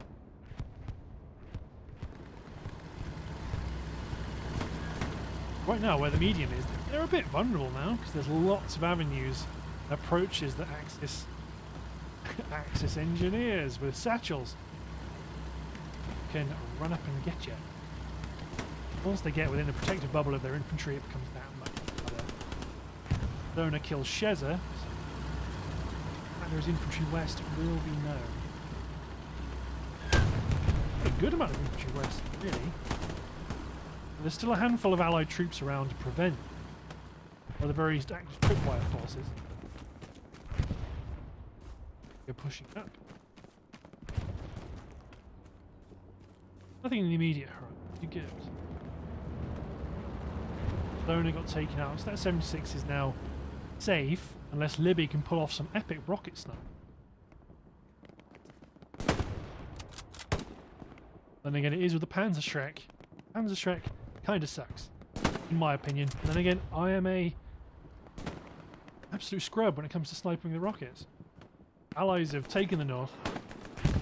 Right now, where the medium is, they're a bit vulnerable now because there's lots of avenues, approaches that Axis engineers with satchels can run up and get you. Once they get within the protective bubble of their infantry, it becomes that much harder. Donor kills Sheza. And there's infantry west will be known. A good amount of infantry west, really. But there's still a handful of allied troops around to prevent the very active tripwire forces. You're pushing up. Nothing in the immediate hurry. You're good. Donor got taken out, so that 76 is now safe, unless Libby can pull off some epic rocket snipe. Then again, it is with the Panzerschreck. Panzerschreck kind of sucks, in my opinion. And then again, I am a absolute scrub when it comes to sniping the rockets. Allies have taken the north,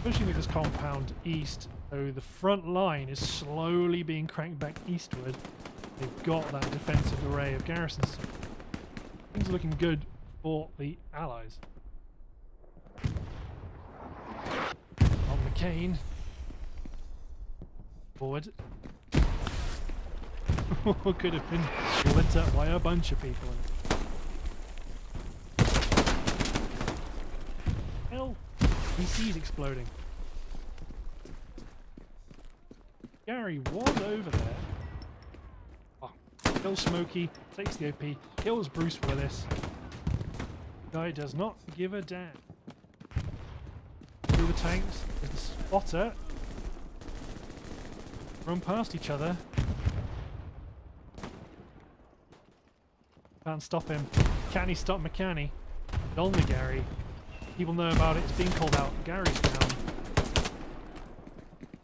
pushing this compound east, so the front line is slowly being cranked back eastward. They've got that defensive array of garrisons. Things are looking good for the Allies. On McCain. Forward. Could have been lit up by a bunch of people. Hell, PC's exploding. Gary was over there. Oh, kills Smokey, takes the OP, kills Bruce Willis. Guy does not give a damn. Through the tanks, there's the spotter. Run past each other. Can't stop him. Can he stop McCanny? Only Gary. People know about it. It's being called out. Gary's down.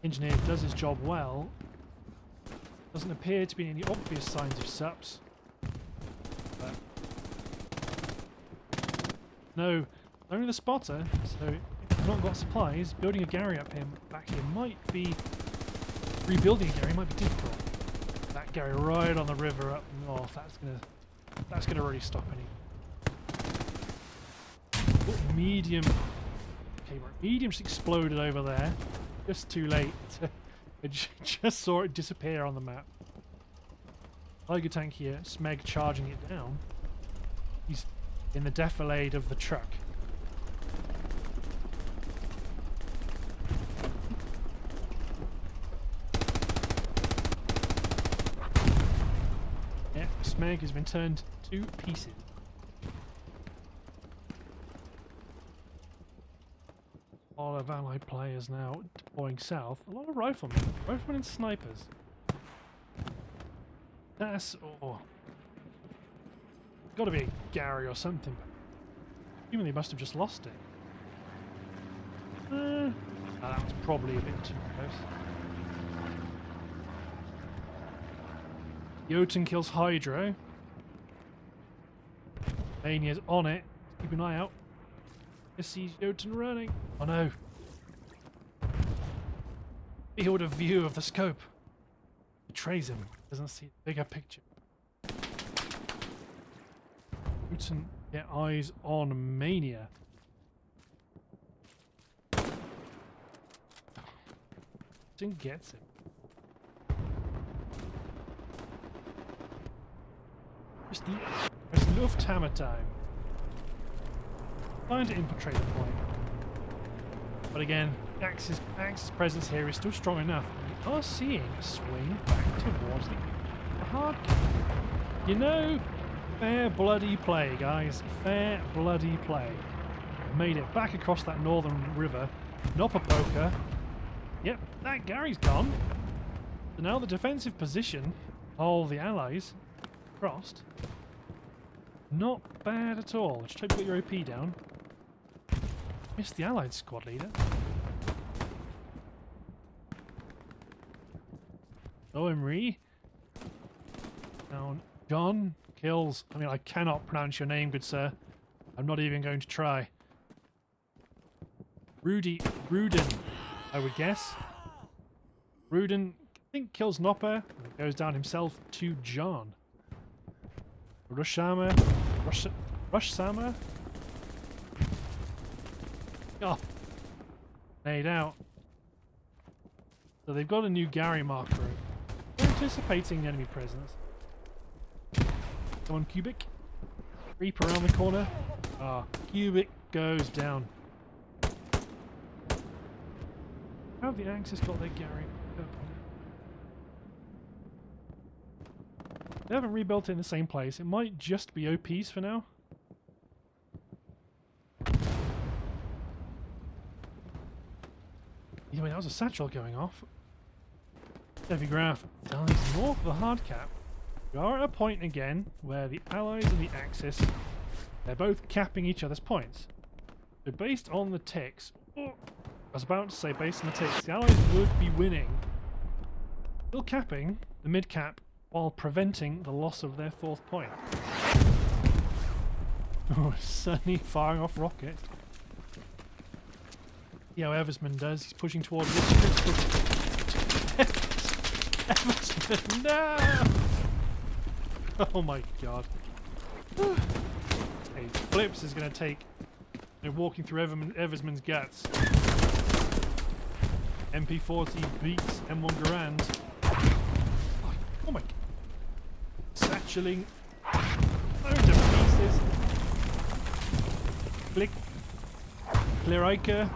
Engineer does his job well. Doesn't appear to be any obvious signs of SUPs. But no, only the spotter. So if you've not got supplies, building a Gary up here back here might be rebuilding a Gary might be difficult. That Gary right on the river up north. That's gonna really stop any. Oh, medium. Okay, right. Medium just exploded over there. Just too late. I just saw it disappear on the map. Tiger tank here. Smeg charging it down. He's in the defilade of the truck. Yeah, Smeg has been turned to pieces. A lot of allied players now deploying south. A lot of riflemen. Riflemen and snipers. That's... oh. Gotta be a Gary or something. Even they must have just lost it. That was probably a bit too close. Jotun kills Hydro. Mania's on it. Keep an eye out. I see Jotun running. Oh no. Field of view of the scope. Betrays him. Doesn't see the bigger picture. Jotun get eyes on Mania. Jotun gets him. It's Lufthammer time. Trying to infiltrate the point. But again, Axis presence here is still strong enough. We are seeing a swing back towards the hard cap. You know, fair bloody play, guys. Fair bloody play. We've made it back across that northern river. Nopper poker. Yep, that Gary's gone. So now the defensive position of the Allies crossed. Not bad at all. Just hope you got your OP down. Missed the Allied squad leader. Oh, Emery. Down. John kills. I mean, I cannot pronounce your name, good sir. I'm not even going to try. Rudin, I would guess. Rudin, I think, kills Nopper and goes down himself to John. Rushama. Oh. Laid out. So they've got a new Gary marker. They're anticipating enemy presence. Come on, Cubic. Creep around the corner. Ah, Cubic goes down. How have the Axis got their Gary? They haven't rebuilt it in the same place. It might just be OPs for now. Anyway, that was a satchel going off. Heavy graph dies north of the hard cap. We are at a point again where the Allies and the Axis, they're both capping each other's points. So based on the ticks, I was about to say based on the ticks, the Allies would be winning. Still capping the mid-cap while preventing the loss of their fourth point. Oh, Sunny firing off rockets. See how Eversman does. He's pushing towards this. Eversman, no! Oh my god. Hey, Flips is going to take... They're walking through Eversman's guts. MP40 beats M1 Garand. Oh my god. Satcheling. Loads of pieces. Click. Clearica.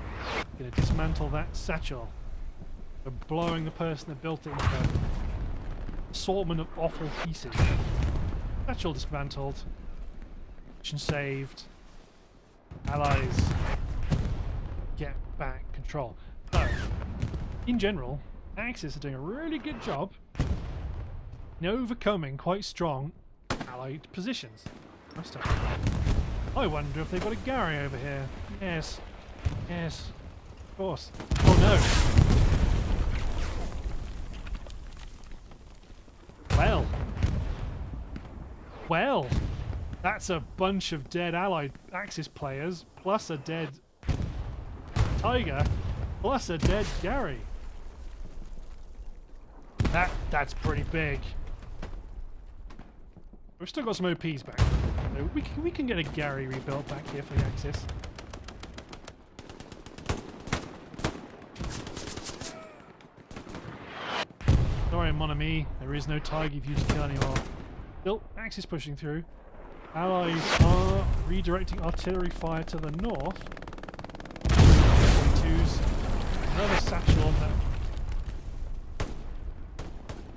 Gonna dismantle that satchel. They're blowing the person that built it into an assortment of awful pieces. Satchel dismantled. Mission saved. Allies get back control. So, in general, Axis are doing a really good job in overcoming quite strong Allied positions. I wonder if they've got a Gary over here. Yes. Yes. Of course. Oh no. Well. Well. That's a bunch of dead Allied Axis players, plus a dead Tiger, plus a dead Gary. That's pretty big. We've still got some OPs back. So we can get a Gary rebuilt back here for the Axis. Sorry, mon ami, there is no Tiger for you to kill anymore. Still, Axis pushing through. Allies are redirecting artillery fire to the north. 22s. Another satchel on that.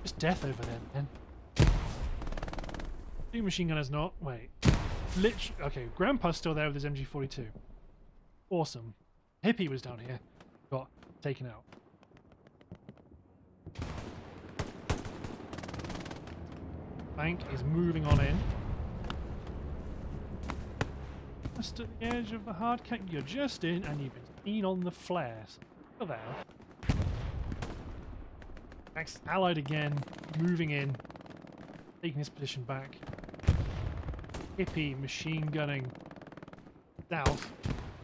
Just death over there, man. Two machine gunners not. Wait. Okay, Grandpa's still there with his MG42. Awesome. Hippie was down here. Got taken out. Bank is moving on in. Just at the edge of the hard cap, you're just in, and you've been seen on the flares. Oh, there. Next, Allied again, moving in, taking his position back. Hippie machine gunning south,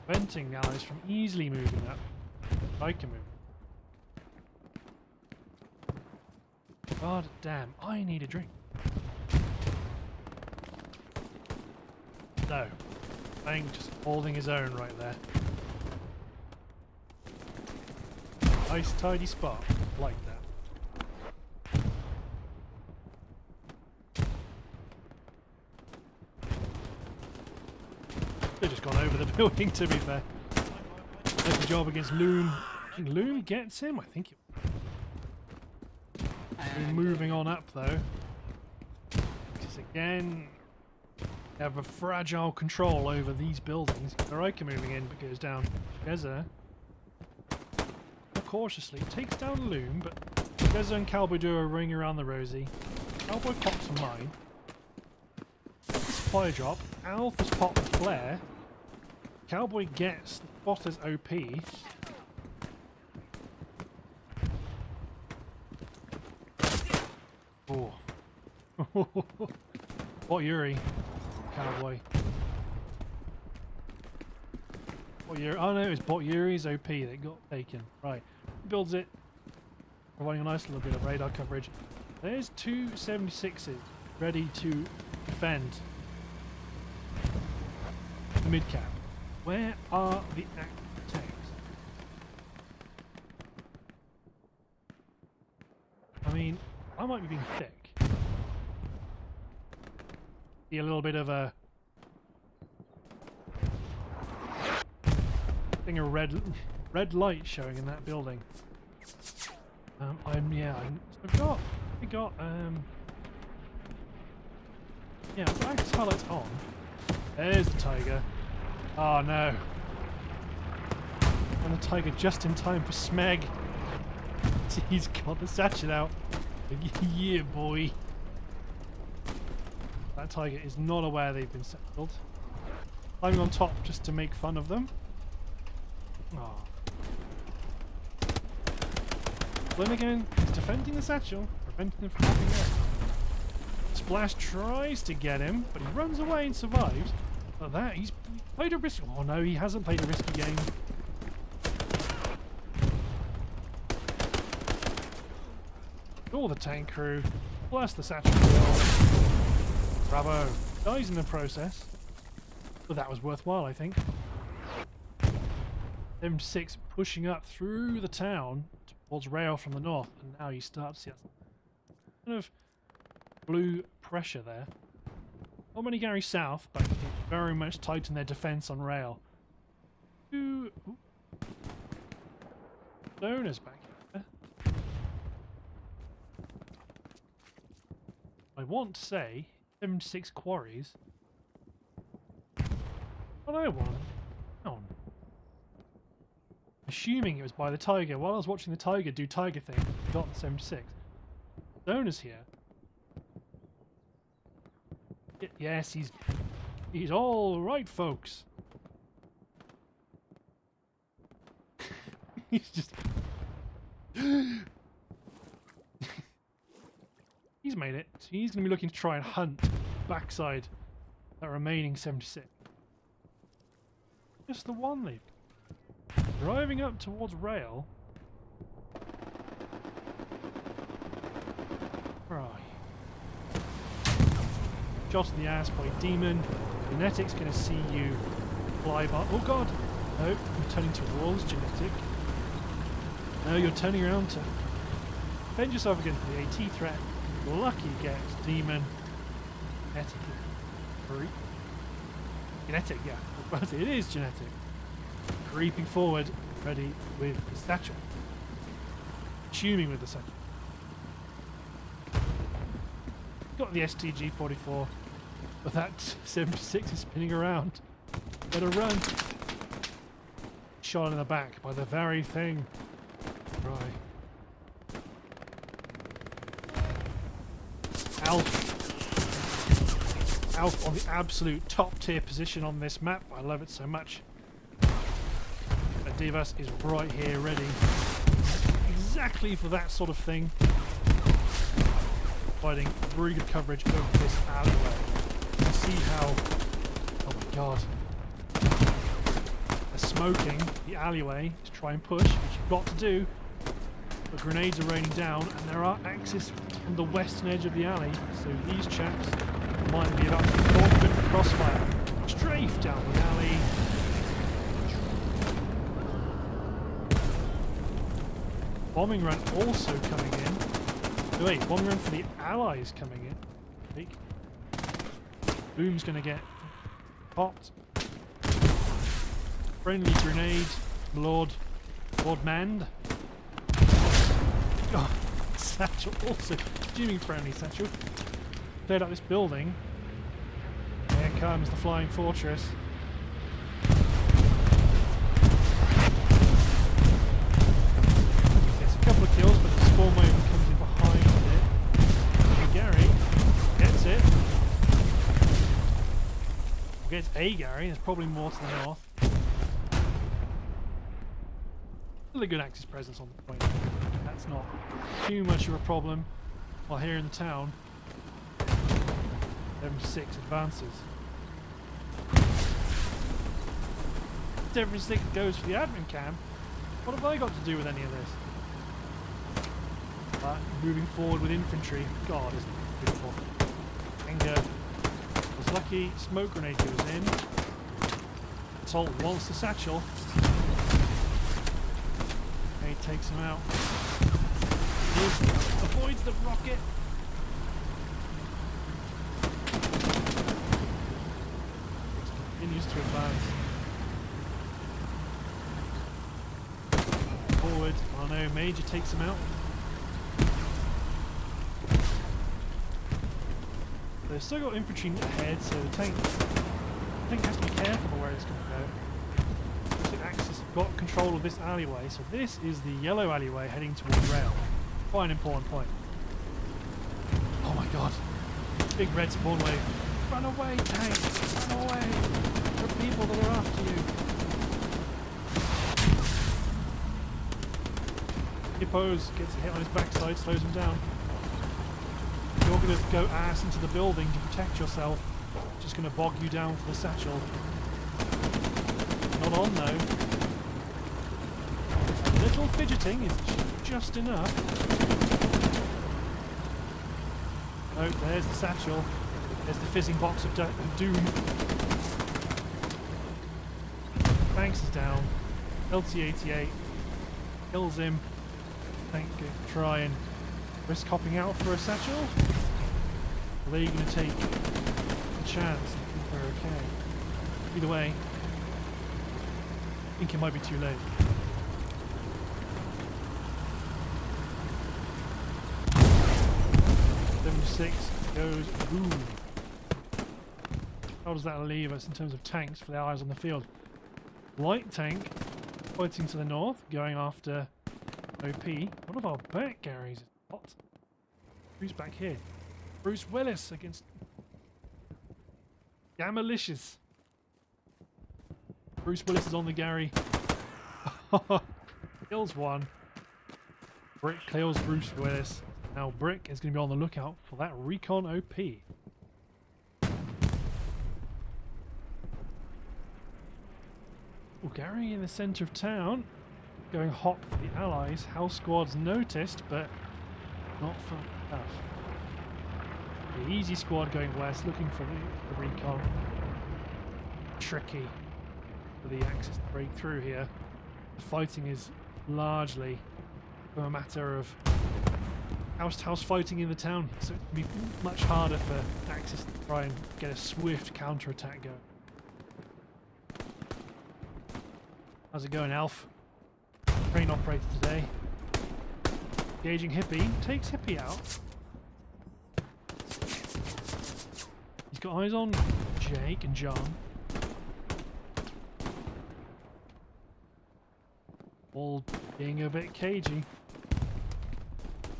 preventing the Allies from easily moving up. I can move. God damn, I need a drink. No. Bang, just holding his own right there. Nice tidy spot, like that. They've just gone over the building, to be fair. Nice job against Loom. I think Loom gets him, I think. Moving on up though. Just again. Have a fragile control over these buildings. Araika moving in but goes down. Geza cautiously, takes down Loom, but Gezza and Cowboy do a ring around the Rosie. Cowboy pops a mine. The supply drop. Alf has popped the flare. Cowboy gets the spotter's OP. Oh. What Yuri? Cowboy. What Yuri? Oh no, it was Bot Yuri's OP that got taken. Right. Builds it. Providing a nice little bit of radar coverage. There's two 76s ready to defend the mid-cap. Where are the active tanks? I mean, I might be being thick. See a little bit of a thing of red light showing in that building. We got yeah, access highlights on. There's the Tiger. Oh no. And the Tiger just in time for Smeg. He's got the sachet out. Yeah, boy. That Tiger is not aware they've been settled. Climbing on top just to make fun of them. Oh. Then again, he's defending the satchel, preventing him from having it. Splash tries to get him, but he runs away and survives. But that, he's played a risky... Oh no, he hasn't played a risky game. All the tank crew, plus the satchel. Bravo. Dies in the process. But that was worthwhile, I think. M6 pushing up through the town towards rail from the north, and now you start to see that kind of blue pressure there. Not many Gary south, but very much tighten their defence on rail. Ooh. Donors back here. I want to say 76 quarries. But I want down. Assuming it was by the Tiger. While I was watching the Tiger do Tiger thing, I got the 76. Donors here. Yes, he's all right, folks. He's just he's made it. So he's going to be looking to try and hunt backside that remaining 76. Just the one they've driving up towards rail. Right. Shot in the ass by Demon. Genetic's going to see you fly by. Oh god! No, you're turning towards Genetic. No, you're turning around to defend yourself against the AT threat. Lucky gets Demon. Genetic, yeah. It is Genetic. Creeping forward, ready with the satchel. Assuming with the satchel. Got the STG-44, but that 76 is spinning around. Better run. Shot in the back by the very thing. Right. Alf on the absolute top tier position on this map. I love it so much. But Divas is right here ready. Exactly for that sort of thing. Providing really good coverage over this alleyway. You can see how... Oh my god. They're smoking the alleyway to try and push, which you've got to do. The grenades are raining down, and there are axes on the western edge of the alley, so these chaps might be about to fall a bit of crossfire. Strafe down the alley. Bombing run also coming in. Oh, wait, bombing run for the allies coming in. Take. Boom's going to get popped. Friendly grenade. Lord Mand. Oh, satchel also. Assuming friendly satchel. Cleared up this building. Here comes the flying fortress. gets a Gary. There's probably more to the north. Still a good Axis presence on the point. That's not too much of a problem. While here in the town, 76 advances. 76 goes for the admin camp. What have I got to do with any of this? But moving forward with infantry. God, isn't it beautiful? Anger was lucky. Smoke grenade goes in. Assault wants the satchel. He takes him out. Avoids the rocket. Continues to advance. Forward. Oh no, Major takes him out. They've still got infantry ahead, so the tank has to be careful where it's going to go. Axis have got control of this alleyway, so this is the yellow alleyway heading towards rail. Quite an important point. Oh my god. Big red spawn wave. Run away, tank! Run away! There are people that are after you. Hippos gets a hit on his backside, slows him down. You're going to go ass into the building to protect yourself. Just going to bog you down for the satchel. Not on though. A little fidgeting is just enough. Oh, there's the satchel. There's the fizzing box of doom. Banks is down. LT-88 kills him. Tank going to try and risk hopping out for a satchel. Are they going to take a chance? I think they're okay. Either way, I think it might be too late. Six goes boom. How does that leave us in terms of tanks for the Allies on the field? Light tank fighting to the north, going after OP. One of our back Garys is hot. Who's back here? Bruce Willis against Gamalicious. Bruce Willis is on the Gary. Kills one. Brick kills Bruce Willis. Now Brick is going to be on the lookout for that recon OP. Oh, Gary in the centre of town. Going hot for the Allies. House squad's noticed, but not for enough. The easy squad going west, looking for the recon. Tricky for the Axis to break through here. The fighting is largely a matter of house-to-house fighting in the town, so it would be much harder for Axis to try and get a swift counter-attack going. How's it going, Alf? Train operator today. Engaging Hippie. Takes Hippie out. He's got eyes on Jake and John. All being a bit cagey.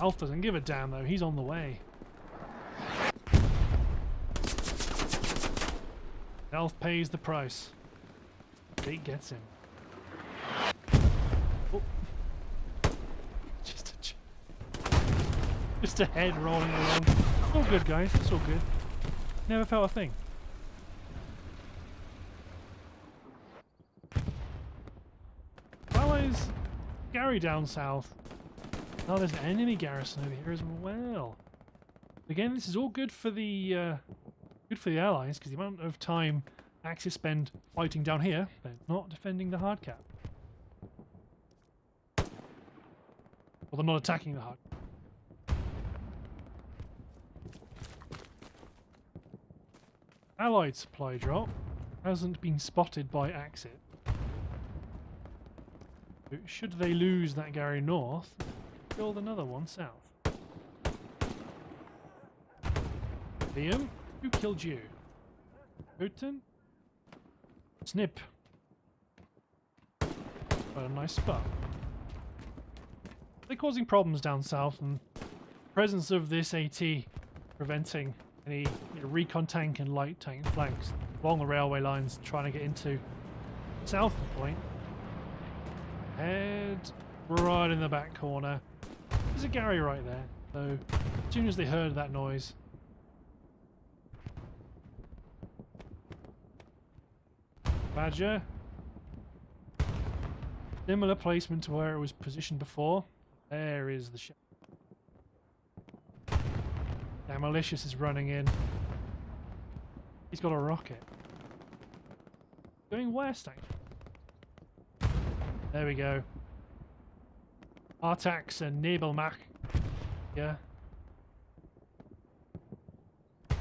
Alf doesn't give a damn though, he's on the way. Alf pays the price. Jake gets him. Oh. Just a head rolling along. All good guys, it's all good. Never felt a thing. Allies, Gary down south. Oh, there's an enemy garrison over here as well. Again, this is all good for the Allies because the amount of time Axis spend fighting down here, they're not defending the hard cap. Well, they're not attacking the hard cap. Allied supply drop hasn't been spotted by Axis. Should they lose that Gary north, build another one south. Liam, who killed you? Putin? Snip. Quite a nice spot. They're causing problems down south, and the presence of this AT preventing any recon tank and light tank flanks along the railway lines, trying to get into South Point. Head right in the back corner. There's a Gary right there. So as soon as they heard that noise, Badger. Similar placement to where it was positioned before. There is the ship. Now Malicious is running in. He's got a rocket. Going west, actually. There we go. Artax and Nebelmach. Yeah. I'm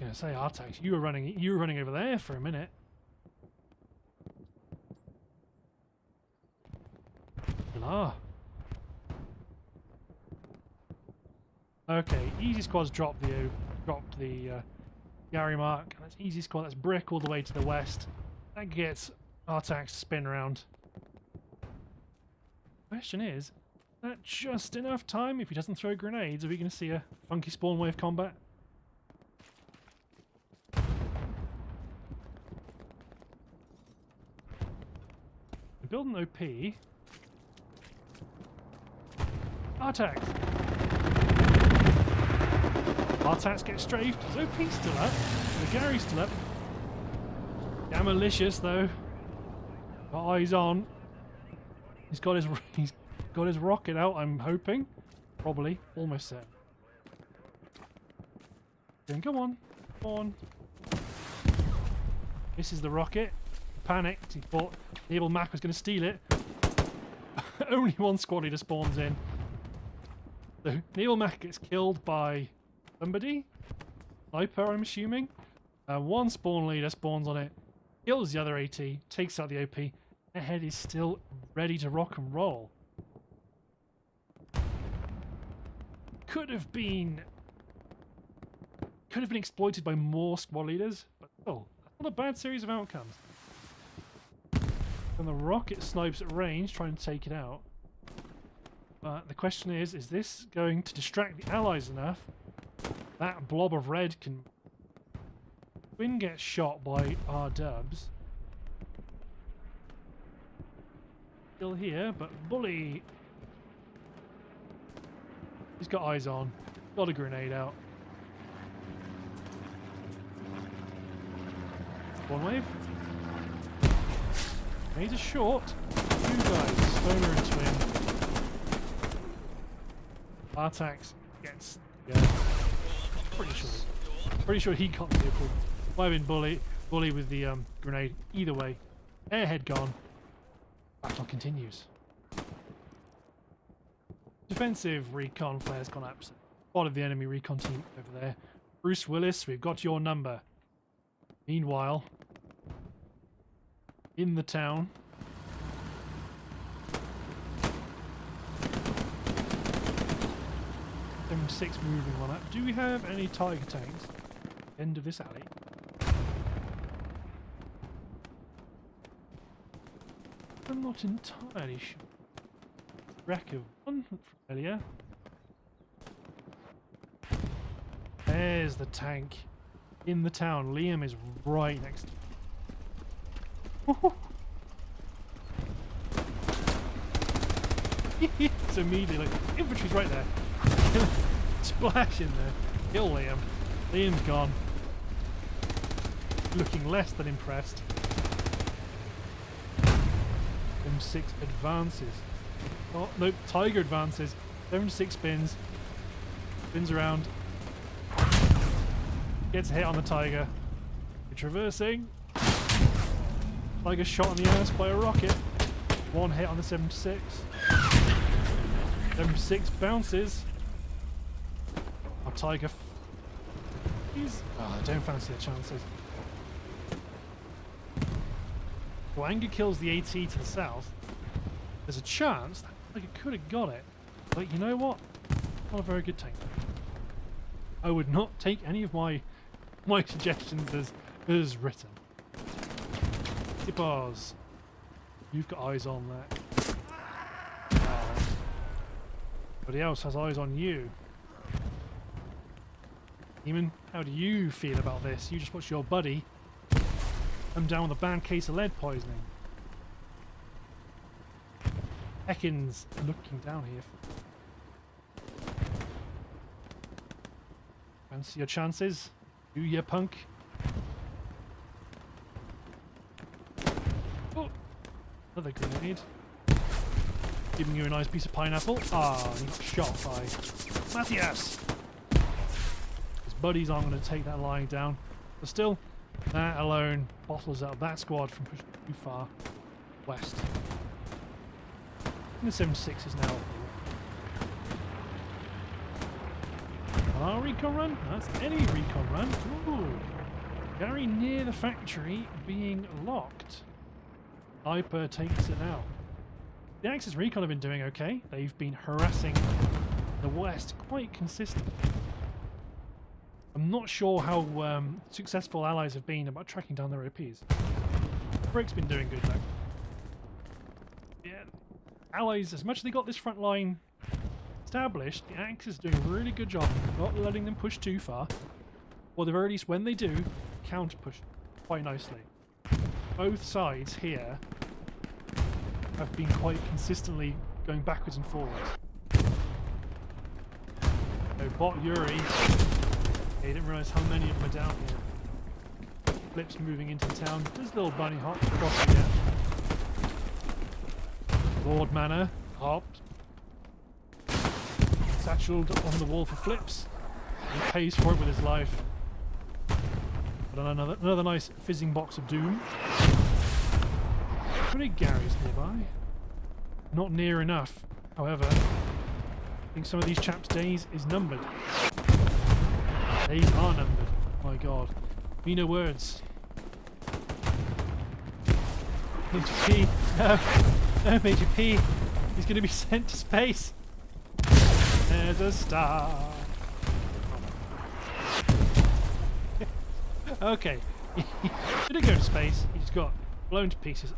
gonna say Artax, you were running over there for a minute. Ah. Okay, easy squad's dropped the Gary mark. That's easy squad. That's Brick all the way to the west. That gets Artax to spin around. Question is that just enough time? If he doesn't throw grenades, are we going to see a funky spawn wave combat? We build an OP. Artax! Artax gets strafed. His OP's still up. The Gary's still up. Damn malicious though. Got eyes on. He's got his rocket out, I'm hoping. Probably. Almost set. Then come on. Come on. This is the rocket. He panicked. He thought Naval Mac was going to steal it. Only one squad leader spawns in. So Naval Mac gets killed by somebody. Sniper, I'm assuming. One spawn leader spawns on it. Kills the other AT. Takes out the OP. The head is still ready to rock and roll. Could have been exploited by more squad leaders, but still, not a bad series of outcomes. And the rocket snipes at range, trying to take it out. But the question is this going to distract the allies enough? That blob of red can... Twin gets shot by our dubs. Still here, but Bully... He's got eyes on. Got a grenade out. One wave. Grenades are short. Two guys, Stoner and Twin. Artax gets... Yeah. Pretty sure he got the vehicle. Might have been Bully with the grenade. Either way. Airhead gone. Battle continues. Defensive recon flare's gone absent. Part of the enemy recon team over there. Bruce Willis, we've got your number. Meanwhile, in the town, M6 moving on up. Do we have any Tiger tanks? End of this alley. I'm not entirely sure. Wreck of one from earlier. There's the tank in the town. Liam is right next to him. So immediately, like, infantry's right there. Splash in there. Kill Liam. Liam's gone. Looking less than impressed. M6 advances. Oh, nope, Tiger advances. 76 spins. Spins around. Gets a hit on the Tiger. You're traversing. Tiger shot in the ass by a rocket. One hit on the 76. 76 bounces. Our Tiger... I don't fancy the chances. Well, Anger kills the AT to the south. There's a chance that Tiger could have got it. But you know what? Not a very good tank. I would not take any of my suggestions as written. Tippars. You've got eyes on that. Everybody else has eyes on you. Demon, how do you feel about this? You just watched your buddy come down with a bad case of lead poisoning. Ekins looking down here. Fancy your chances? Do ya, punk? Oh, another grenade. Giving you a nice piece of pineapple. Ah, he got shot by Matthias. His buddies aren't going to take that lying down. But still, that alone bottles out that squad from pushing too far west. And the 76 is now. Our recon run? That's any recon run. Ooh. Very near the factory being locked. Hyper takes it out. The Axis recon have been doing okay. They've been harassing the west quite consistently. I'm not sure how successful allies have been about tracking down their OPs. Brick's been doing good though. Yeah, allies, as much as they got this front line established, the Axis is doing a really good job of not letting them push too far, or at the very least when they do, counter push quite nicely. Both sides here have been quite consistently going backwards and forwards. So Bot Yuri, they didn't realise how many of them are down here. Flips moving into town. There's a little bunny hop across again. Lord Manor hopped. Satcheled on the wall for Flips. He pays for it with his life. But another nice fizzing box of doom. How many Garys nearby? Not near enough. However, I think some of these chaps' days is numbered. Days are numbered. My god. Me no words. Major P. No. No, Major P. He's going to be sent to space. There's a star. Okay. He didn't go to space. He just got blown to pieces.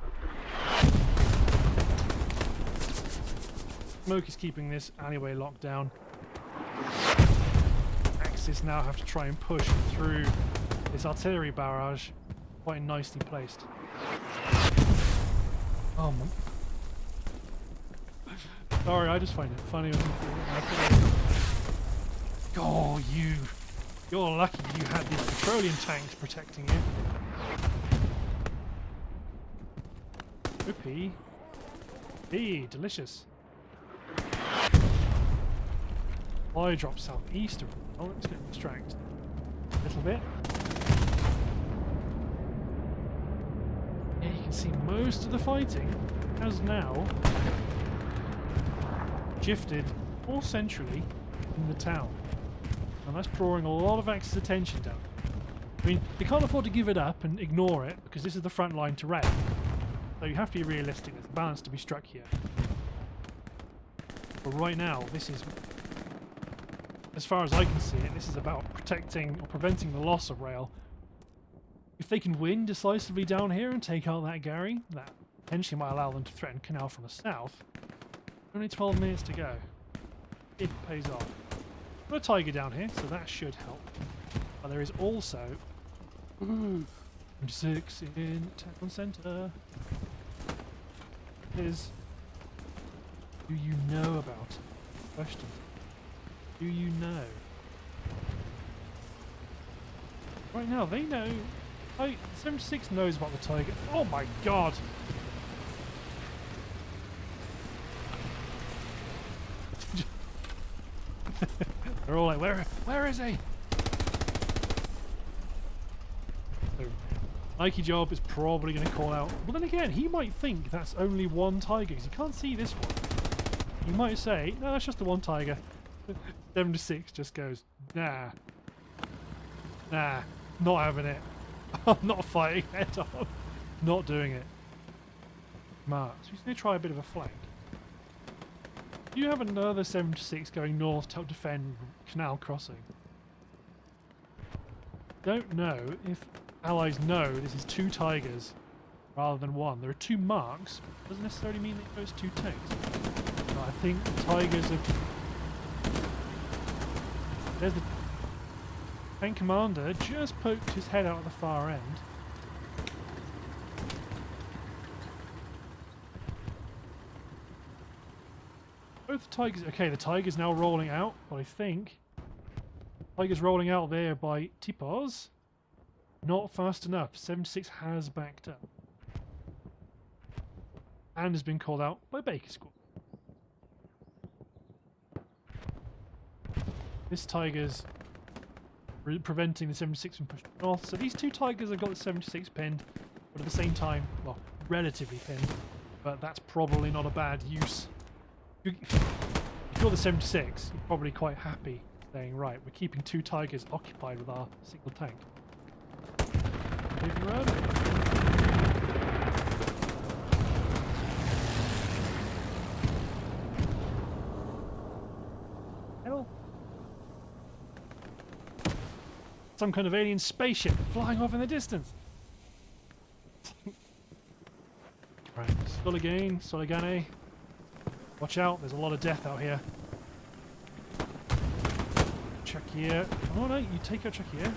Smoke is keeping this alleyway locked down. Axis now have to try and push through this artillery barrage, quite nicely placed. Oh man. Sorry, I just find it funny. Oh, you're lucky you had these petroleum tanks protecting you. Whoopee. Hey, delicious. Fly drop southeast of. Oh, let's get distracted a little bit. Yeah, you can see most of the fighting has now shifted more centrally in the town. And that's drawing a lot of Axis attention down. I mean, they can't afford to give it up and ignore it because this is the front line terrain. So you have to be realistic. There's a balance to be struck here. But right now, this is, as far as I can see it, this is about protecting or preventing the loss of rail. If they can win decisively down here and take out that Gary, that potentially might allow them to threaten Canal from the south. Only 12 minutes to go. It pays off. Got a Tiger down here, so that should help. But there is also 26 in town centre. Is do you know about it? Question. Do you know? Right now, they know. 76 knows about the Tiger. Oh my god! They're all like, where is he? So, Nike Job is probably going to call out. But then again, he might think that's only one Tiger because he can't see this one. He might say, no, that's just the one Tiger. 76 just goes, nah, not having it. I'm not fighting head on. Not doing it. Smart. So he's going to try a bit of a flank. Do you have another 76 going north to help defend Canal crossing? Don't know if allies know this is 2 Tigers rather than 1. There are 2 marks. Doesn't necessarily mean that those 2 tanks. But I think the Tigers have. There's the. Tank Commander just poked his head out at the far end. Both the Tigers... Okay, the Tiger's now rolling out, but I think... Tiger's rolling out there by Tipos. Not fast enough. 76 has backed up. And has been called out by Baker Squad. This Tiger's preventing the 76 from pushing north. So these two Tigers have got the 76 pinned, but at the same time, well, relatively pinned. But that's probably not a bad use. If you're the 76, you're probably quite happy saying, right, we're keeping two Tigers occupied with our single tank. Moving around. Hell. Some kind of alien spaceship flying off in the distance. Right, Soligane, Soligane. Watch out, there's a lot of death out here. Chakir. Oh no, you take out Chakir.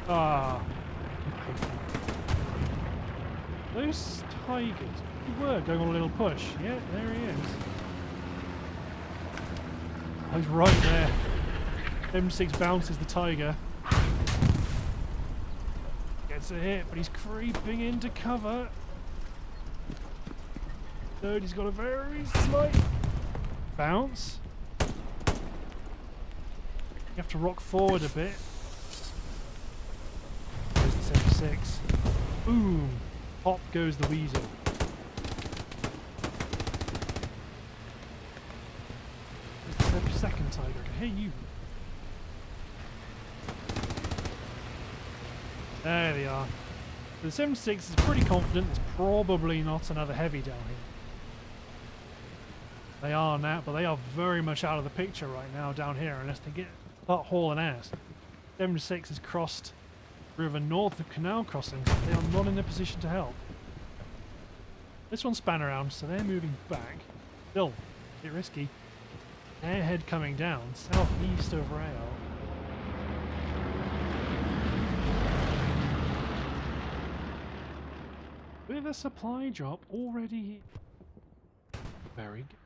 Ah. Those Tigers, they were going on a little push. Yeah, there he is. He's right there. M6 bounces the Tiger. Gets a hit, but he's creeping into cover. Third, he's got a very slight bounce. You have to rock forward a bit. There's the 76. Boom! Pop goes the Weasel. There's the second Tiger. I can hear you. There they are. The 76 is pretty confident there's probably not another heavy down here. They are now, but they are very much out of the picture right now down here unless they start hauling ass. 76 has crossed the river north of Canal crossing. They are not in a position to help. This one span around, so they're moving back. Still, a bit risky. Airhead coming down, southeast of rail. With a supply drop already very good.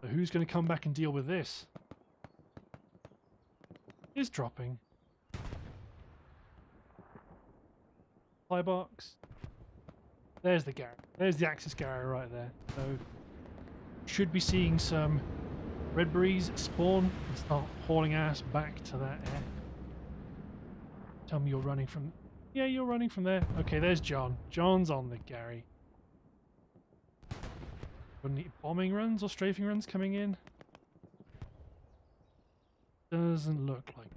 So who's going to come back and deal with this? Is dropping. Supply box. There's the Garrett. There's the Axis Garrett right there. So should be seeing some Red Breeze spawn and start hauling ass back to that air. Tell me you're running from... Yeah, you're running from there. Okay, there's John. John's on the Gary. Any bombing runs or strafing runs coming in? Doesn't look like.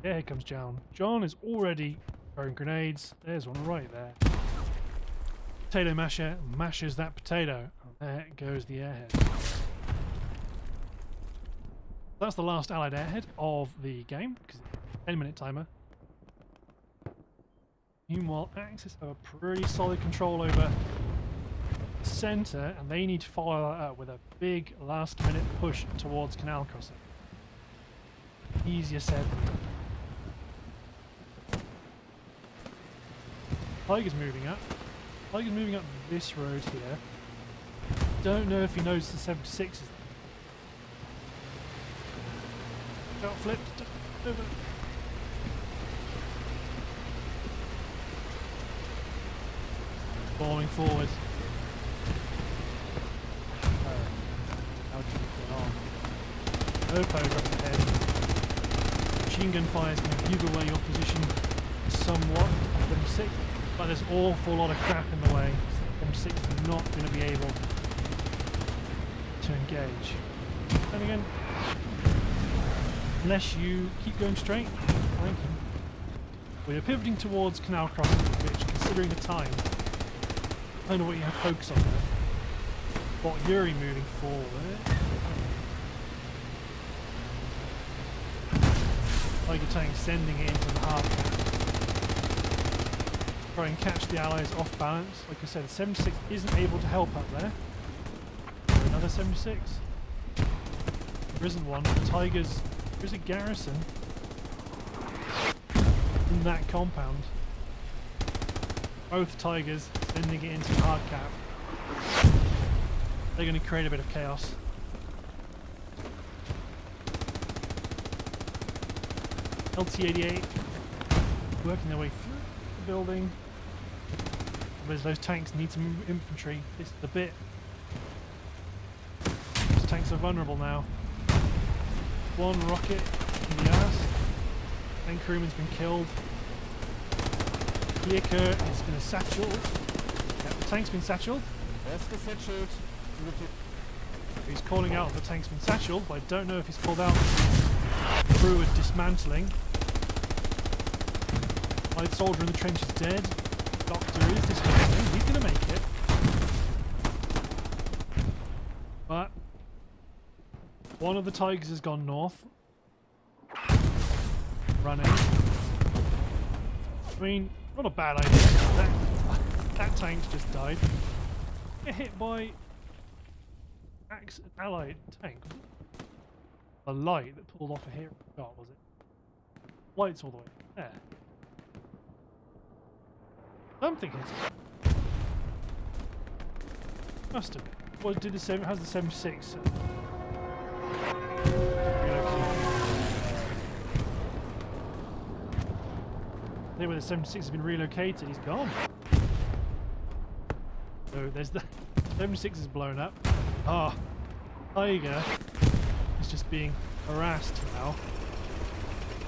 Yeah, here comes John. John is already throwing grenades. There's one right there. Potato masher mashes that potato. And there goes the airhead. That's the last allied airhead of the game, because it's a 10-minute timer. Meanwhile, Axis have a pretty solid control over the centre, and they need to follow that up with a big last-minute push towards Canal crossing. Easier said than done. Tiger's moving up. Tiger's moving up this road here. Don't know if he knows the 76 is there. Got flipped over. Falling forward. How do you get on? No power up ahead. Machine gun fire is going to bugle away your position somewhat. 76, but there's an awful lot of crap in the way. 76 is not going to be able to engage. And again, unless you keep going straight, flanking. Well, you're pivoting towards Canal crossing, which, considering the time, I don't know what you have to focus on there. Got Yuri moving forward. Tiger tank sending it into the hard cap. Try and catch the allies off balance. Like I said, 76 isn't able to help up there. Another another 76. There isn't one. The Tigers. There's a garrison in that compound. Both Tigers sending it into hard cap. They're going to create a bit of chaos. LT-88 working their way through the building. Whereas those tanks need some infantry. This is the bit. Those tanks are vulnerable now. One rocket in the ass. Tank crewman's been killed. Kierkegaard is going to satchel. Yeah, the tank's been satcheled. He's calling out the tank's been satcheled, but I don't know if he's called out through a dismantling. Light soldier in the trench is dead. Doctor is dismantling. He's going to make it. But one of the Tigers has gone north. Running. I mean, not a bad idea. That tank's just died. Get hit by an allied tank. A light that pulled off a hero shot, was it? Lights all the way there. Something hit it. Must have been. What did the how's the 76? Where the 76 has been relocated, he's gone. So there's the 76 is blown up. Ah, Tiger is just being harassed now.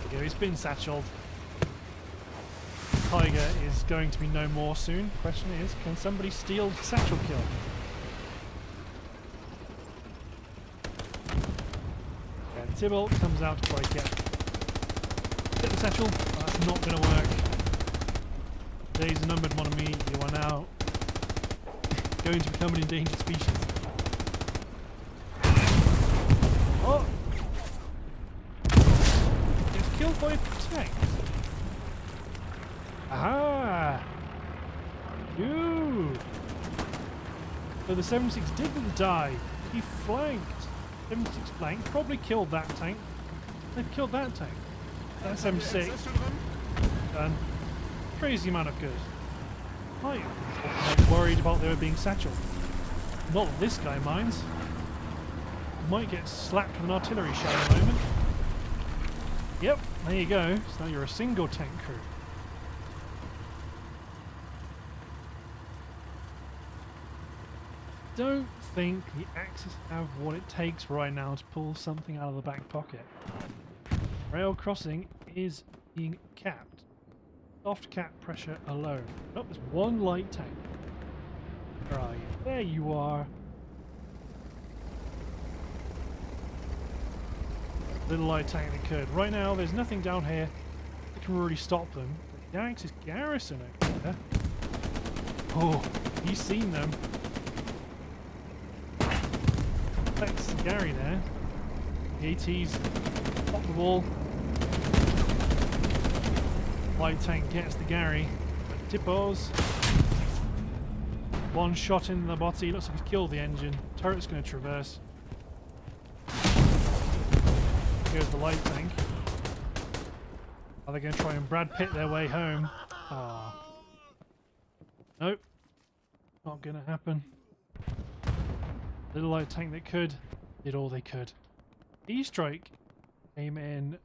There you go, he's been satcheled. Tiger is going to be no more soon. Question is, can somebody steal the satchel kill? And Tybalt comes out to try to get the satchel. That's not going to work. Days are numbered, mon ami. You are now going to become an endangered species. Oh! It's killed by a tank. Aha! You! So the 76 didn't die. He flanked. 76 flanked. Probably killed that tank. They've killed that tank. That 76. Done. Crazy amount of good. I'm worried about they were being satcheled. Not that this guy minds. Might get slapped with an artillery shell in a moment. Yep, there you go. So now you're a single tank crew. Don't think the Axis have what it takes right now to pull something out of the back pocket. Rail crossing is being capped. Soft cap pressure alone. Oh, there's one light tank. Where are you? There you are. Little light tank that could. Right now, there's nothing down here that can really stop them. The Axis garrison over there. Oh, he's seen them. That's Gary there. The AT's pop the wall. Light tank gets the Gary. Tippos. One shot in the body. Looks like he's killed the engine. Turret's going to traverse. Here's the light tank. Are they going to try and Brad Pitt their way home? Ah. Nope. Not going to happen. Little light tank that could. Did all they could. E-strike came in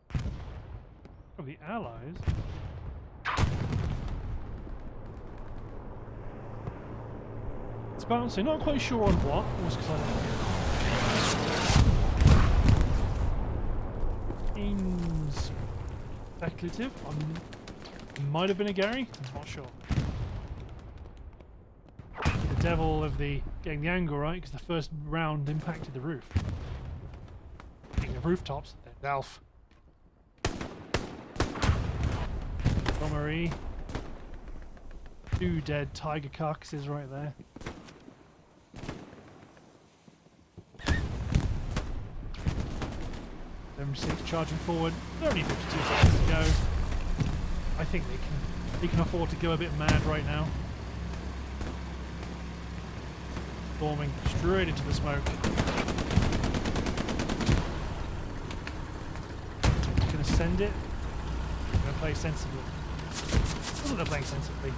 from the Allies. It's bouncing, not quite sure on what. Seems speculative. Might have been a Gary, I'm not sure. The devil of the getting the angle right because the first round impacted the roof. Getting the rooftops, then Alf. Marie. Two dead tiger carcasses right there. 76 charging forward. They're only 52 seconds to go. I think they can afford to go a bit mad right now. storming straight into the smoke. Just gonna send it. I'm gonna play sensibly. I wasn't playing sensibly.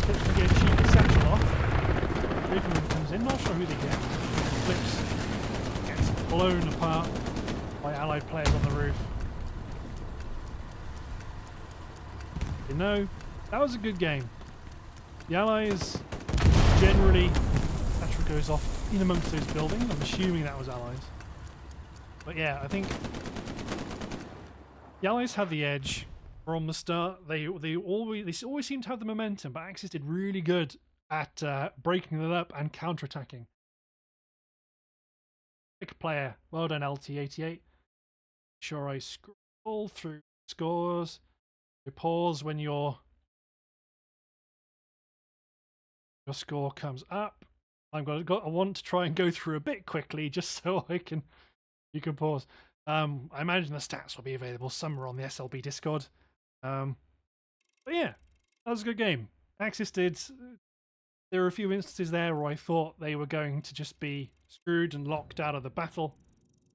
Flips can get a cheeky satchel off. Riven comes in, not sure who they get. Flips gets blown apart by allied players on the roof. You know, that was a good game. The allies generally, satchel goes off in amongst those buildings. I'm assuming that was allies. But yeah, I think the allies have the edge. From the start, they always seem to have the momentum, but Axis did really good at breaking it up and counterattacking. Pick player, well done LT88. Sure, I scroll through scores. You pause when your score comes up. I want to try and go through a bit quickly just so you can pause. I imagine the stats will be available somewhere on the SLB Discord. But yeah, that was a good game. Axis did. There were a few instances there where I thought they were going to just be screwed and locked out of the battle.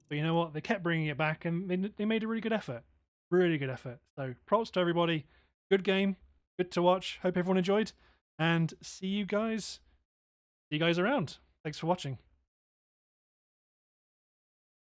But you know what? They kept bringing it back and they made a really good effort. Really good effort. So props to everybody. Good game. Good to watch. Hope everyone enjoyed. And see you guys around. Thanks for watching.